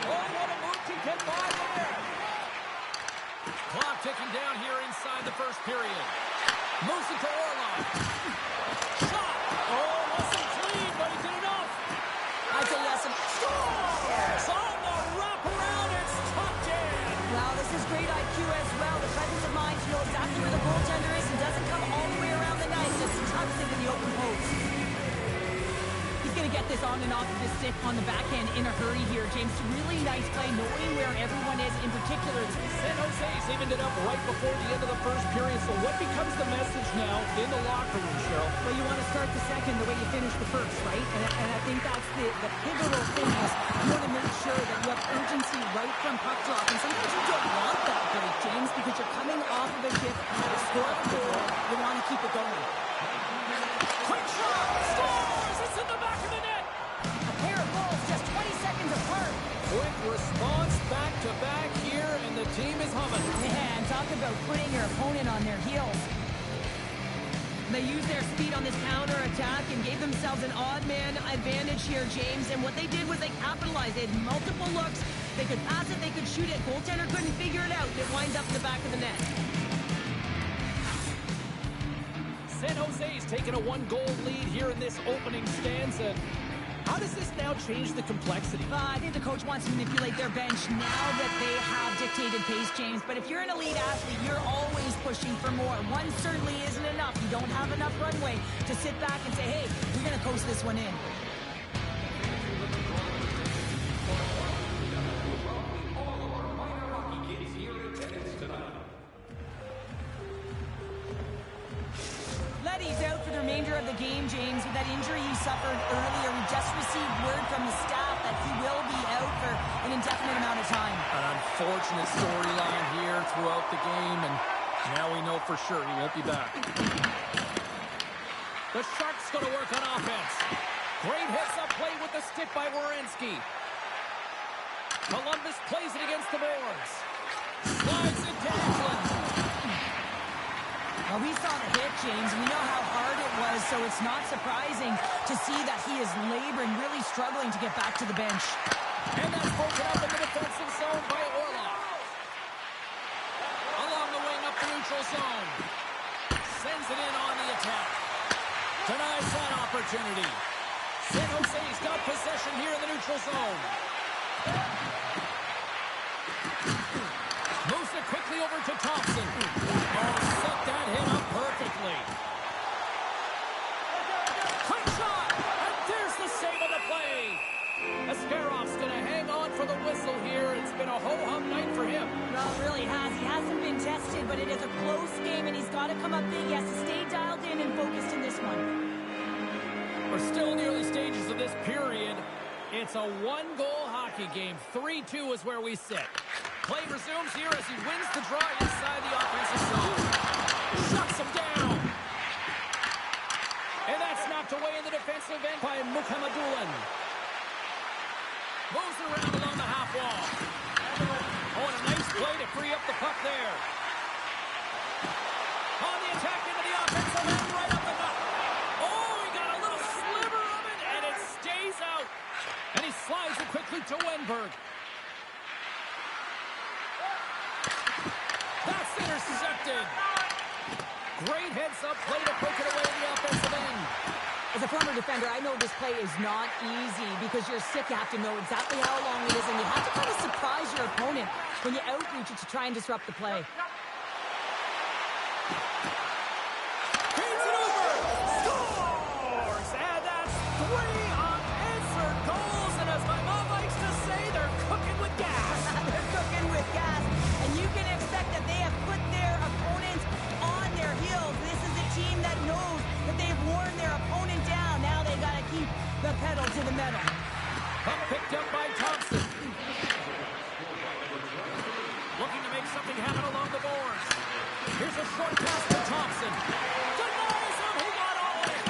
Oh, what a move to get by there. Clock ticking down here inside the first period. Moves it to Orlov. Shot. Oh, wasn't clean, but he did enough. I'd say yes. Scores! On the wraparound, it's tucked in. Wow, this is great IQ as well. The presence of mind to know exactly where the goaltender is and doesn't come all the way around the net. Just tucks it in the open post. He's going to get this on and off of his stick on the backhand in a hurry here, James. Really nice play, knowing where everyone is, in particular. San Jose's evened it up right before the end of the first period. So what becomes the message now in the locker room, Cheryl? Well, you want to start the second the way you finish the first, right? And I think that's the pivotal thing is you want to make sure that you have urgency right from puck drop. And sometimes you don't want that break, James, because you're coming off of a shift, score a goal, you want to keep it going. Quick shot! Scores! It's in the back of the net! A pair of goals just 20 seconds apart. Quick response back-to-back here, and the team is humming. Man, talk about putting your opponent on their heels. They used their speed on this counter-attack and gave themselves an odd-man advantage here, James. And what they did was they capitalized. They had multiple looks. They could pass it, they could shoot it. Goaltender couldn't figure it out. It winds up in the back of the net. San Jose's taking a one-goal lead here in this opening stanza. How does this now change the complexity? I think the coach wants to manipulate their bench now that they have dictated pace, James. But if you're an elite athlete, you're always pushing for more. One certainly isn't enough. You don't have enough runway to sit back and say, hey, we're going to coast this one in. Letty's out for the remainder of the game, James, with that injury he suffered earlier. We just received word from the staff that he will be out for an indefinite amount of time. An unfortunate storyline here throughout the game, and now we know for sure he won't be back. The Sharks going to work on offense. Great heads-up play with the stick by Werenski. Columbus plays it against the boards. Slides it to Eklund. Well, we saw the hit, James. We know how hard it was, so it's not surprising to see that he is laboring, really struggling to get back to the bench. And that's broken up in the defensive zone by Orlov. Along the wing up the neutral zone. Sends it in on the attack. Denies that opportunity. San Jose's got possession here in the neutral zone. Moves it quickly over to Thompson. Oh, set that hit up perfectly. Quick shot! And there's the save of the play. Ascarov's going to hang on for the whistle here. It's been a ho-hum night for him. Well, it really has. He hasn't been tested, but it is a close game, and he's got to come up big. He has to stay dialed in and focused in this one. We're still in the early stages of this period. It's a one-goal hockey game. 3-2 is where we sit. Play resumes here as he wins the draw inside the offensive zone. Shuts him down. And that's knocked away in the defensive end by Mukhamadullin. Moves around along the half wall. Oh, and a nice play to free up the puck there. On the attack into the offensive end, right up the gut. Oh, he got a little sliver of it, and it stays out. And he slides it quickly to Wenberg. That's intercepted. Great heads-up play to poke it away in the offensive end. As a former defender, I know this play is not easy because you're sick. You have to know exactly how long it is, and you have to kind of surprise your opponent when you outreach it to try and disrupt the play. Feeds it over. Scores! And that's 3 unanswered goals. And as my mom likes to say, they're cooking with gas. They're cooking with gas, and you can expect that they have put their opponents on their heels. This is a team that knows that they've worn their opponent down. Now they got to keep the pedal to the metal. Puck picked up by Thompson. Looking to make something happen along the boards. Here's a short pass to Thompson. Denies him. He got all of it.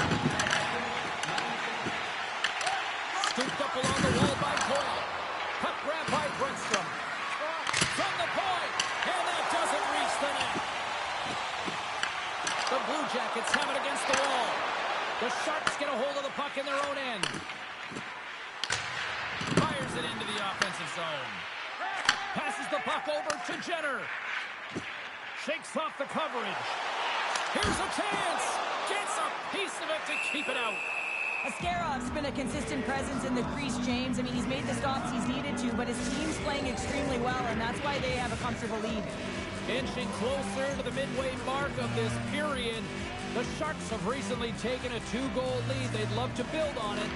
Scooped up along the wall by Coyle. Puck grab by Brentstrom. From the point. And that doesn't reach the net. The Blue Jackets have it against the wall. The Sharks get a hold of the puck in their own end. Fires it into the offensive zone. Passes the puck over to Jenner. Shakes off the coverage. Here's a chance. Gets a piece of it to keep it out. Askarov's been a consistent presence in the crease, James. I mean, he's made the stops he's needed to, but his team's playing extremely well, and that's why they have a comfortable lead. Inching closer to the midway mark of this period. The Sharks have recently taken a 2-goal lead. They'd love to build on it.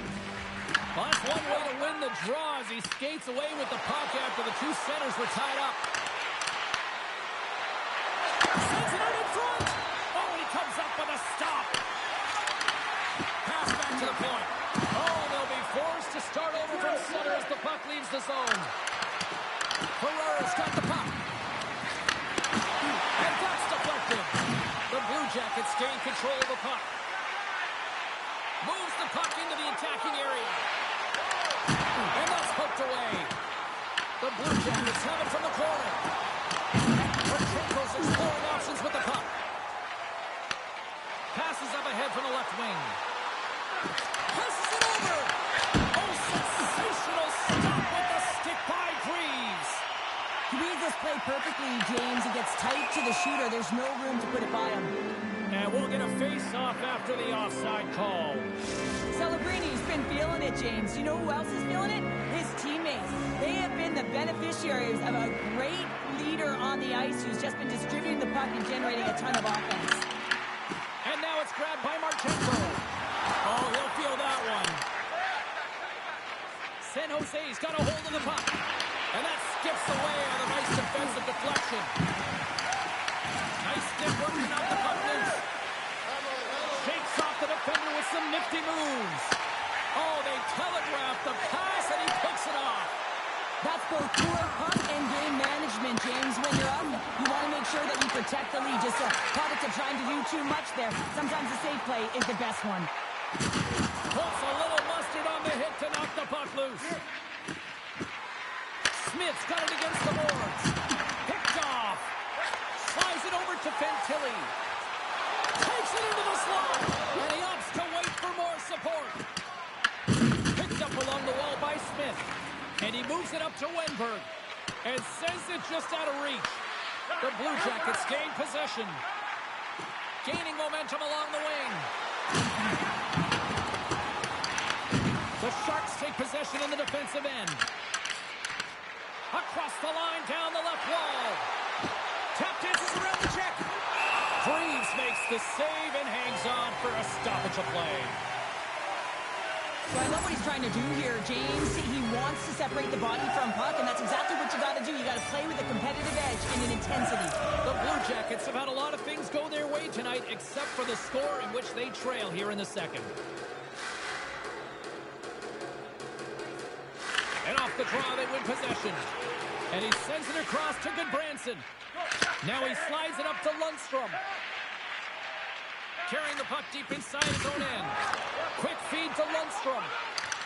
Well, that's one way to win the draw as he skates away with the puck after the two centers were tied up. Sends it out in front. Oh, he comes up with a stop. Pass back to the point. Oh, they'll be forced to start over from center as the puck leaves the zone. Ferrara's got the puck. And that's deflected. The Blue Jackets gain control of the puck. Moves the puck into the attacking area. And that's poked away. The Blue Jackets have it from the corner. Porchenko's exploring options with the puck. Passes up ahead from the left wing. Passes it over. Oh, sensational stop with the stick by Greaves. He reads this play perfectly, James. He gets tight to the shooter. There's no room to put it by him. And we'll get a face-off after the offside call. Celebrini's been feeling it, James. You know who else is feeling it? His teammates. They have been the beneficiaries of a great leader on the ice who's just been distributing the puck and generating a ton of offense. And now it's grabbed by Marchenko. Oh, he'll feel that one. San Jose's got a hold of the puck. And that skips away on a nice defensive deflection. Nice stick working out the puck loose. Shakes off the defender with some nifty moves. Oh, they telegraph the pass, and he picks it off. That's both poor puck and game management, James. When you're up, you want to make sure that you protect the lead. Just a product of trying to do too much there. Sometimes the safe play is the best one. Puts a little mustard on the hit to knock the puck loose. Smith's got it against the boards. Picked off. Slides it over to Fantilli. Takes it into the slot. And he opts to wait for more support. Picked up along the wall by Smith. And he moves it up to Wenberg. And sends it just out of reach. The Blue Jackets gain possession. Gaining momentum along the wing. The Sharks take possession in the defensive end. Across the line, down the left wall. Tap dances around the check. Freeze makes the save and hangs on for a stoppage of play. So I love what he's trying to do here, James. He wants to separate the body from puck, and that's exactly what you got to do. You got to play with a competitive edge and an intensity. The Blue Jackets have had a lot of things go their way tonight, except for the score in which they trail here in the second. And off the draw, they win possession. And he sends it across to Goodbranson. Now he slides it up to Lundstrom. Carrying the puck deep inside his own end. Quick feed to Lundstrom.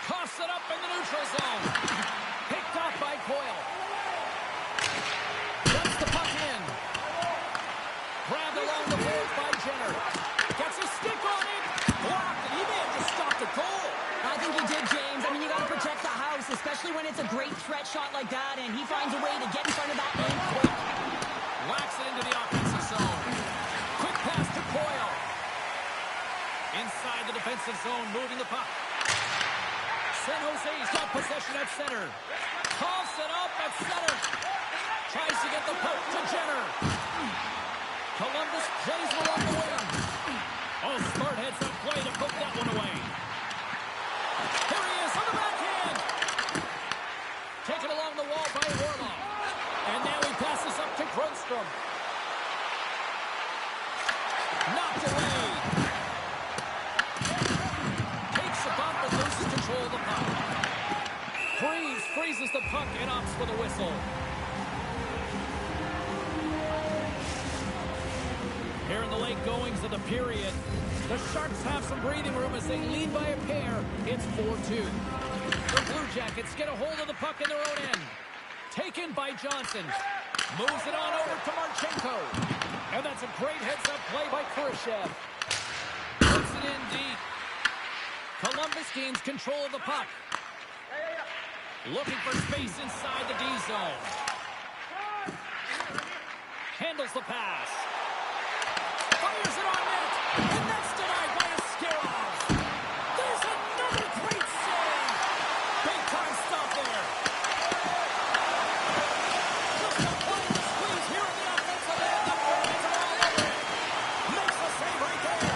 Coughs it up in the neutral zone. Picked off by Coyle. Gets the puck in. Grabbed along the boards by Jenner. Gets a stick on it. Blocked, and he may have just stopped a goal. I think he did, James. I mean, you got to protect the house, especially when it's a great threat shot like that, and he finds a way to get in front of that man quick. Whacks it into the offensive zone. Quick pass to Coyle. Inside the defensive zone, moving the puck. San Jose's got possession at center. Coughs it up at center. Tries to get the puck to Jenner. Columbus plays it along the wing. Oh, smart heads up play to put that one away. Here he is on the backhand. Taken along the wall by Orlov. And now he passes up to Grundstrom. Knocked away. Takes the bump and loses control of the puck. Freezes the puck and opts for the whistle. Here in the late goings of the period, the Sharks have some breathing room as they lead by a pair. It's 4-2. The Blue Jackets get a hold of the puck in their own end. Taken by Johnson. Moves it on over to Marchenko. And that's a great heads-up play by Khrushchev. Puts it in deep. Columbus gains control of the puck. Looking for space inside the D zone. Handles the pass. Fires it on net. And that's denied by Askarov. There's another great save. Big time stop there. Just applying the squeeze here in the offensive end. The fans are all over it. Makes the save right there.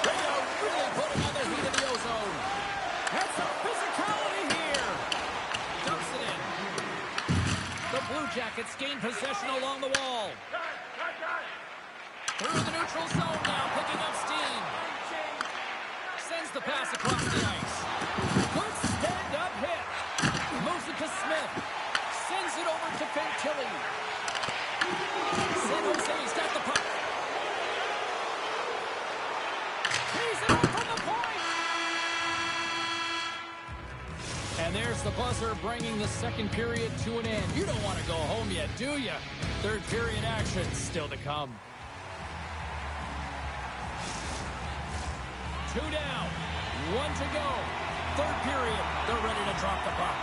They are really putting on the heat of the ozone. That's some physicality here. Dumps it in. The Blue Jackets gain possession along the wall. Through the neutral zone now, picking up steam. Sends the pass across the ice. Good stand-up hit. Moves it to Smith. Sends it over to Fantilli. San Jose's got the puck. He's it up from the point. And there's the buzzer bringing the second period to an end. You don't want to go home yet, do you? Third period action still to come. 2 down, 1 to go. Third period, they're ready to drop the puck.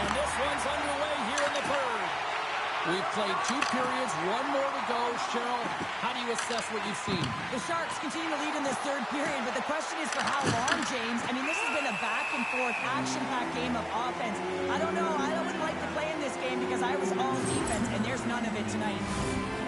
And this one's underway here in the third. We've played 2 periods, 1 more to go. Cheryl, how do you assess what you've seen? The Sharks continue to lead in this third period, but the question is for how long, James? I mean, this has been a back-and-forth, action-packed game of offense. I don't know. I wouldn't like to play in this game because I was all defense, and there's none of it tonight.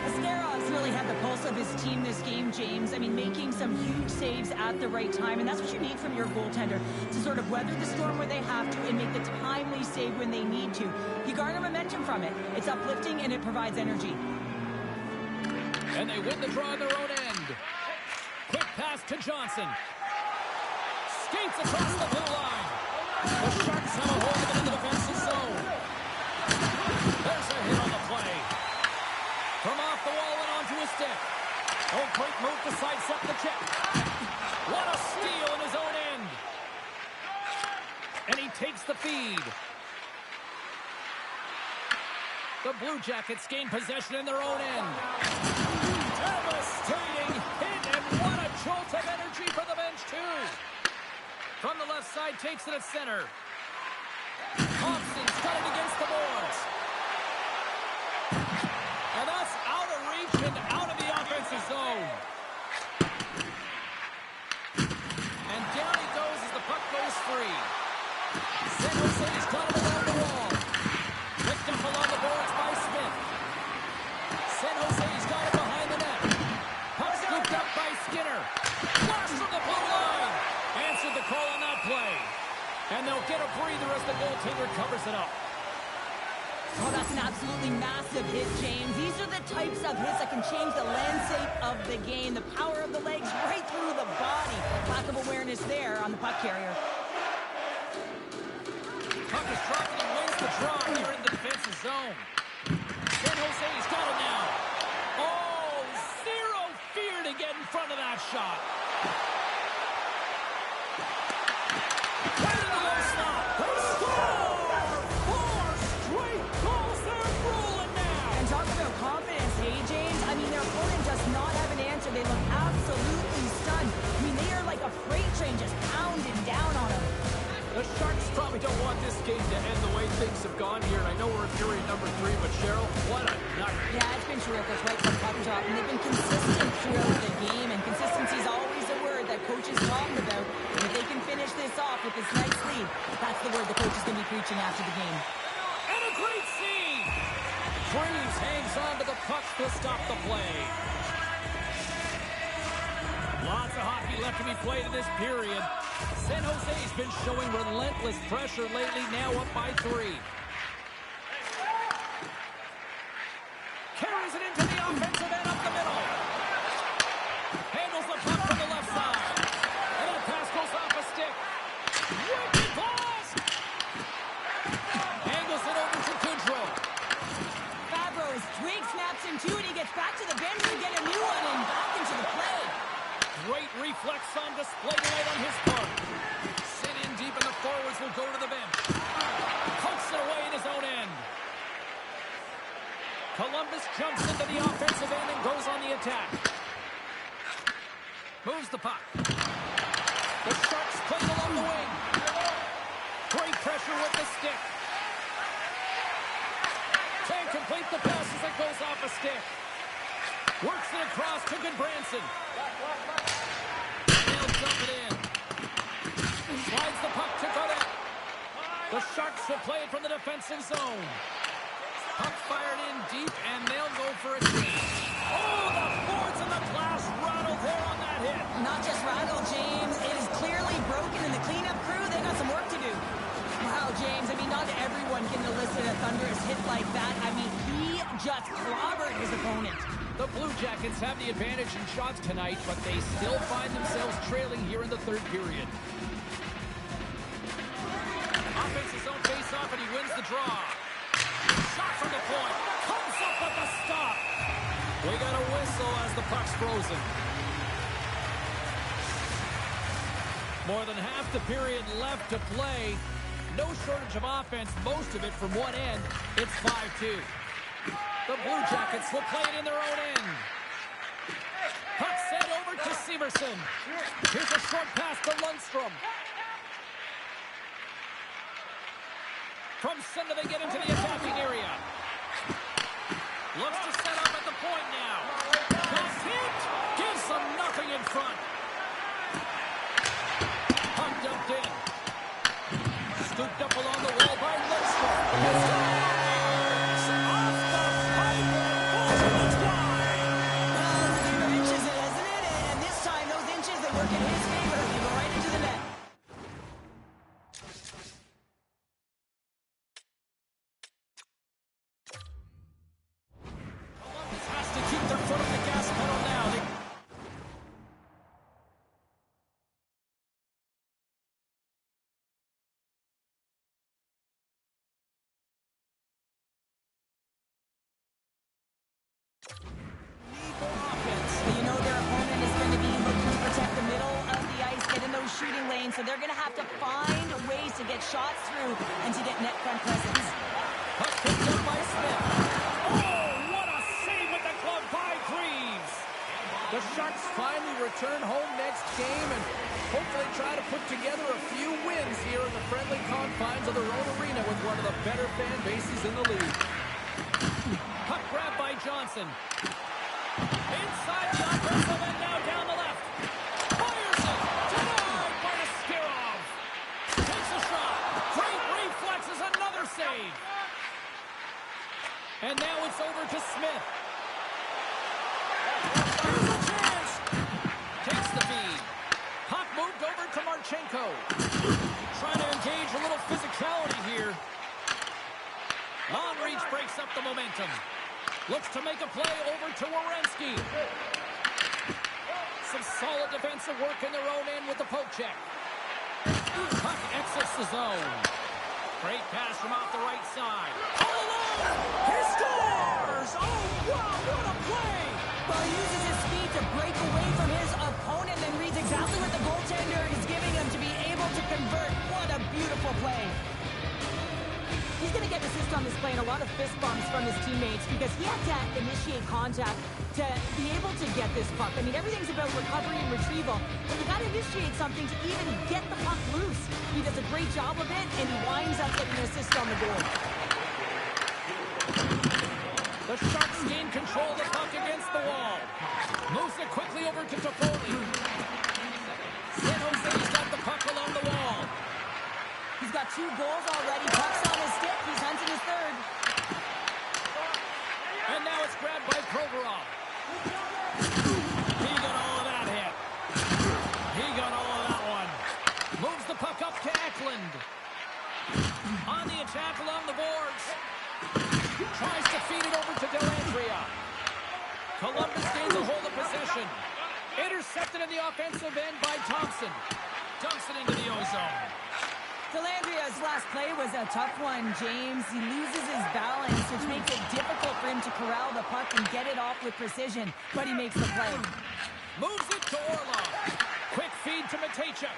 Askarov's really had the pulse of his team this game, James. I mean, making some huge saves at the right time, and that's what you need from your goaltender, to sort of weather the storm where they have to and make the timely save when they need to. You garner momentum from it. It's uplifting, and it provides energy. And they win the draw on their own end. Quick pass to Johnson. Skates across the blue line. The Sharks have a hold of it in the defensive zone. There's a hit on the play. From off the wall and onto his stick. Oh, great move to sidestep the check. What a steal in his own end. And he takes the feed. The Blue Jackets gain possession in their own end. Devastating hit, and what a jolt of energy for the bench, too. From the left side, takes it at center. Thompson's got it against the boards. And that's out of reach and out of the offensive zone. And down he goes as the puck goes free. San Jose's got it along the wall. Picked up along the boards by Smith. San Jose's got it behind the net. Puck scooped up by Skinner. Flash from the blue line. Answered the call on that play. And they'll get a breather as the goaltender covers it up. Oh, that's an absolutely massive hit, James. These are the types of hits that can change the landscape of the game. The power of the legs right through the body. Lack of awareness there on the puck carrier. Puck is dropped and he wins the draw here in the defensive zone. San Jose's got it now. Oh, zero fear to get in front of that shot. Right in the low slot. They score! 4 straight goals. They're rolling now. And talk about confidence, hey, James? I mean, their opponent does not have an answer. They look absolutely stunned. I mean, they are like a freight train just pounding down on them. The Sharks probably don't want this game to end the way things have gone here. And I know we're in period number 3, but Cheryl, what a night. Yeah, it's been terrific right from puck drop. And they've been consistent throughout the game. And consistency is always a word that coaches talk about. And if they can finish this off with this nice lead, that's the word the coach is going to be preaching after the game. And a great save! Freeze hangs on to the puck to stop the play. Lots of hockey left to be played in this period. San Jose's been showing relentless pressure lately, now up by 3. Carries it into the offensive end up the middle. Handles the puck from the left side. And that pass goes off a stick. Wicked pass! Angles it over to Goodrow. Favreau's twig snaps in two, and he gets back to the bench to get a new one and back into the play. Great reflex on display tonight on his part. Sit in deep, and the forwards will go to the bench. Pokes it away in his own end. Columbus jumps into the offensive end and goes on the attack. Moves the puck. The Sharks play it along the wing. Great pressure with the stick. Can't complete the pass as it goes off a stick. Works it across to Goodbranson. They'll dump it in. Slides the puck to Godet. The Sharks will play it from the defensive zone. Puck fired in deep, and they'll go for a change. Oh, the boards and the glass rattled there on that hit. Not just rattled, James. It is clearly broken, and the cleanup crew, they got some work to do. Wow, James, I mean, not everyone can elicit a thunderous hit like that. I mean, he just clobbered his opponent. The Blue Jackets have the advantage in shots tonight, but they still find themselves trailing here in the third period. Offensive zone face-off, and he wins the draw. Shot from the point. Comes up with the stop. We got a whistle as the puck's frozen. More than half the period left to play. No shortage of offense, most of it from one end. It's 5-2. The Blue Jackets will play it in their own end. Puck sent over to Severson. Here's a short pass to Lundstrom. From center, they get into the attacking area. Looks to set up at the point now. That's hit. Gives them nothing in front. Puck dumped in. Scooped up along the wall by Lundstrom. lane, so they're going to have to find ways to get shots through and to get net front presence. Puck picked up by Smith. Oh, what a save with the glove by Greaves. The Sharks finally return home next game and hopefully try to put together a few wins here in the friendly confines of their own arena with one of the better fan bases in the league. Puck grabbed by Johnson. Inside the offensive end, now down the left. Fires it. Denied by Askarov. Takes a shot. Great reflexes, another save. And now it's over to Smith. Here's a chance. Takes the feed. Puck moved over to Marchenko. Trying to engage a little physicality here. On reach breaks up the momentum. Looks to make a play over to Werenski. Some solid defensive work in their own end with the poke check. Puck exits the zone. Great pass from off the right side. All alone! He scores! Oh, wow, what a play! Well, he uses his speed to break away from his opponent and reads exactly what the goaltender is giving him to be able to convert. What a beautiful play. He's going to get an assist on this play and a lot of fist bumps from his teammates because he had to initiate contact to be able to get this puck. I mean, everything's about recovery and retrieval, but you got to initiate something to even get the puck loose. He does a great job of it, and he winds up getting an assist on the goal. The Sharks gain control of the puck against the wall. Moves it quickly over to Toffoli. San Jose's got the puck along the wall. He's got 2 goals already. Puck's on his stick. He's hunting his third. And now it's grabbed by Provorov. He got all of that hit. He got all of that one. Moves the puck up to Eklund. On the attack along the boards. Tries to feed it over to Dellandrea. Columbus gains a hold of possession. Intercepted in the offensive end by Thompson. Dumps it into the ozone. Dellandrea's last play was a tough one, James. He loses his balance, which makes it difficult for him to corral the puck and get it off with precision, but he makes the play. Moves it to Orlov. Quick feed to Matejchuk.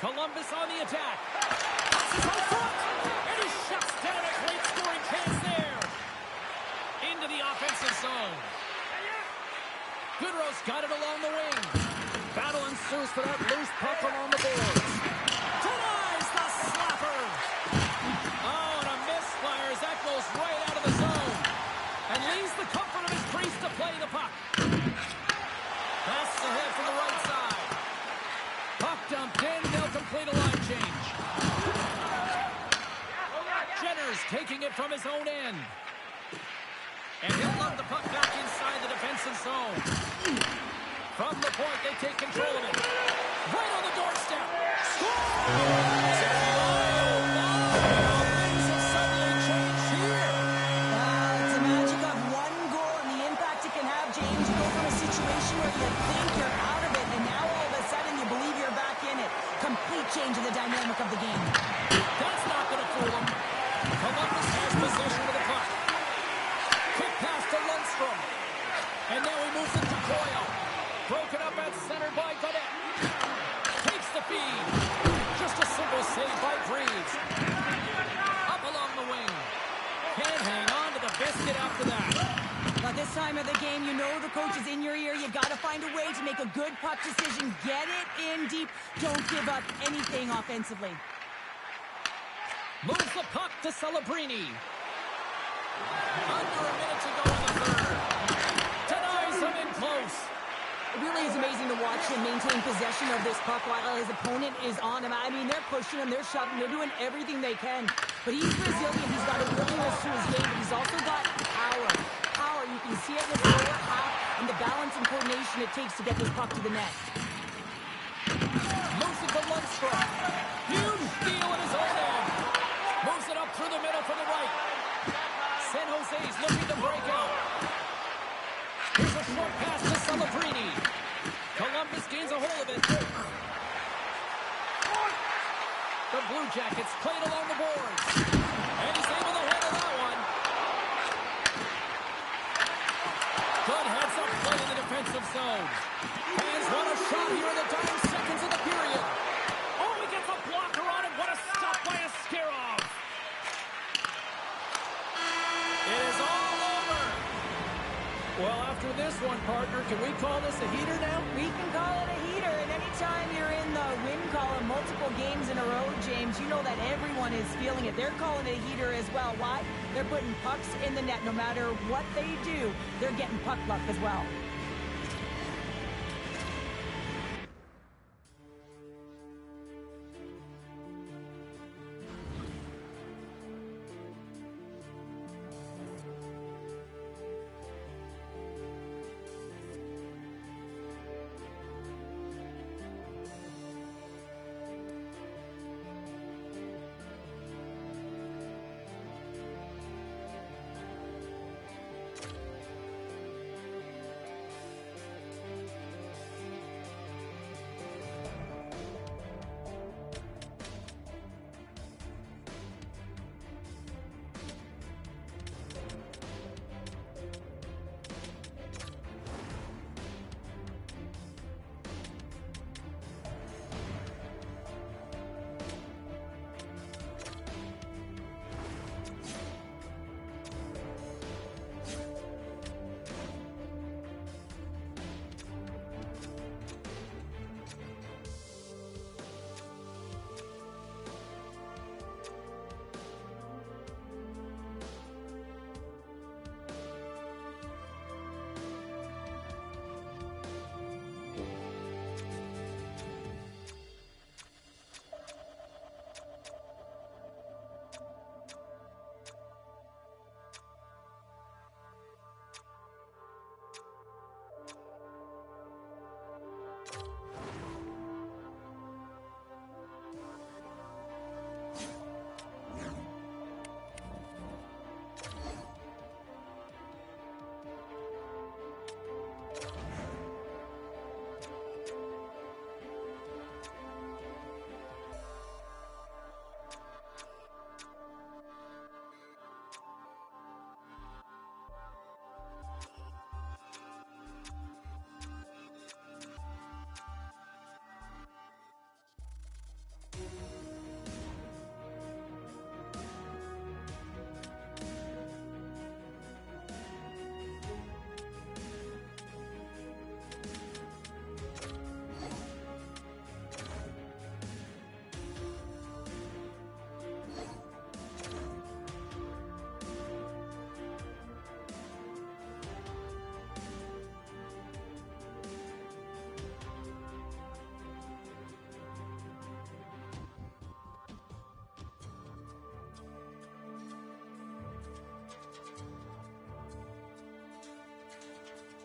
Columbus on the attack. Passes on front, and he shuts down a great scoring chance there. Into the offensive zone. Goodrow's got it along the wing. Battle ensues for that loose puck along the boards. Denies the slapper. Oh, and a misfires. That goes right out of the zone. And leaves the comfort of his crease to play the puck. Passes ahead from the right side. Puck dumped in. They'll complete a line change. Jenner's taking it from his own end. And he'll lob the puck back inside the defensive zone. From the point, they take control of it. Right on the doorstep. Score! Things have suddenly changed here. It's the magic of one goal and the impact it can have, James. You go from a situation where you think you're out of it, and now all of a sudden you believe you're back in it. Complete change in the dynamic of the game. That's not going to fool them. Columbus has possession of the puck. Quick pass to Lundstrom. And now he moves it to Coyle. Broken up at center by Godet. Takes the feed. Just a simple save by Greaves. Up along the wing. Can't hang on to the biscuit after that. But this time of the game, you know the coach is in your ear. You got to find a way to make a good puck decision. Get it in deep. Don't give up anything offensively. Moves the puck to Celebrini. Under a minute to go in the third. Denies him in close. It really is amazing to watch him maintain possession of this puck while his opponent is on him. I mean, they're pushing him, they're shoving, they're doing everything they can. But he's resilient. He's got a willingness to his game, but he's also got power. Power, you can see it in his lower half and the balance and coordination it takes to get this puck to the net. Moves it to Lundstrom. Huge steal in his own end. Moves it up through the middle for the right. San Jose's looking to break out. Here's a short pass to Celebrini. Columbus gains a hold of it. The Blue Jackets played along the boards. And he's able to handle that one. Good heads-up play in the defensive zone. Fans want a shot here in the dying seconds of the period. multiple games in a row, James, you know that everyone is feeling it. They're calling it a heater as well. Why? They're putting pucks in the net. No matter what they do, they're getting puck luck as well.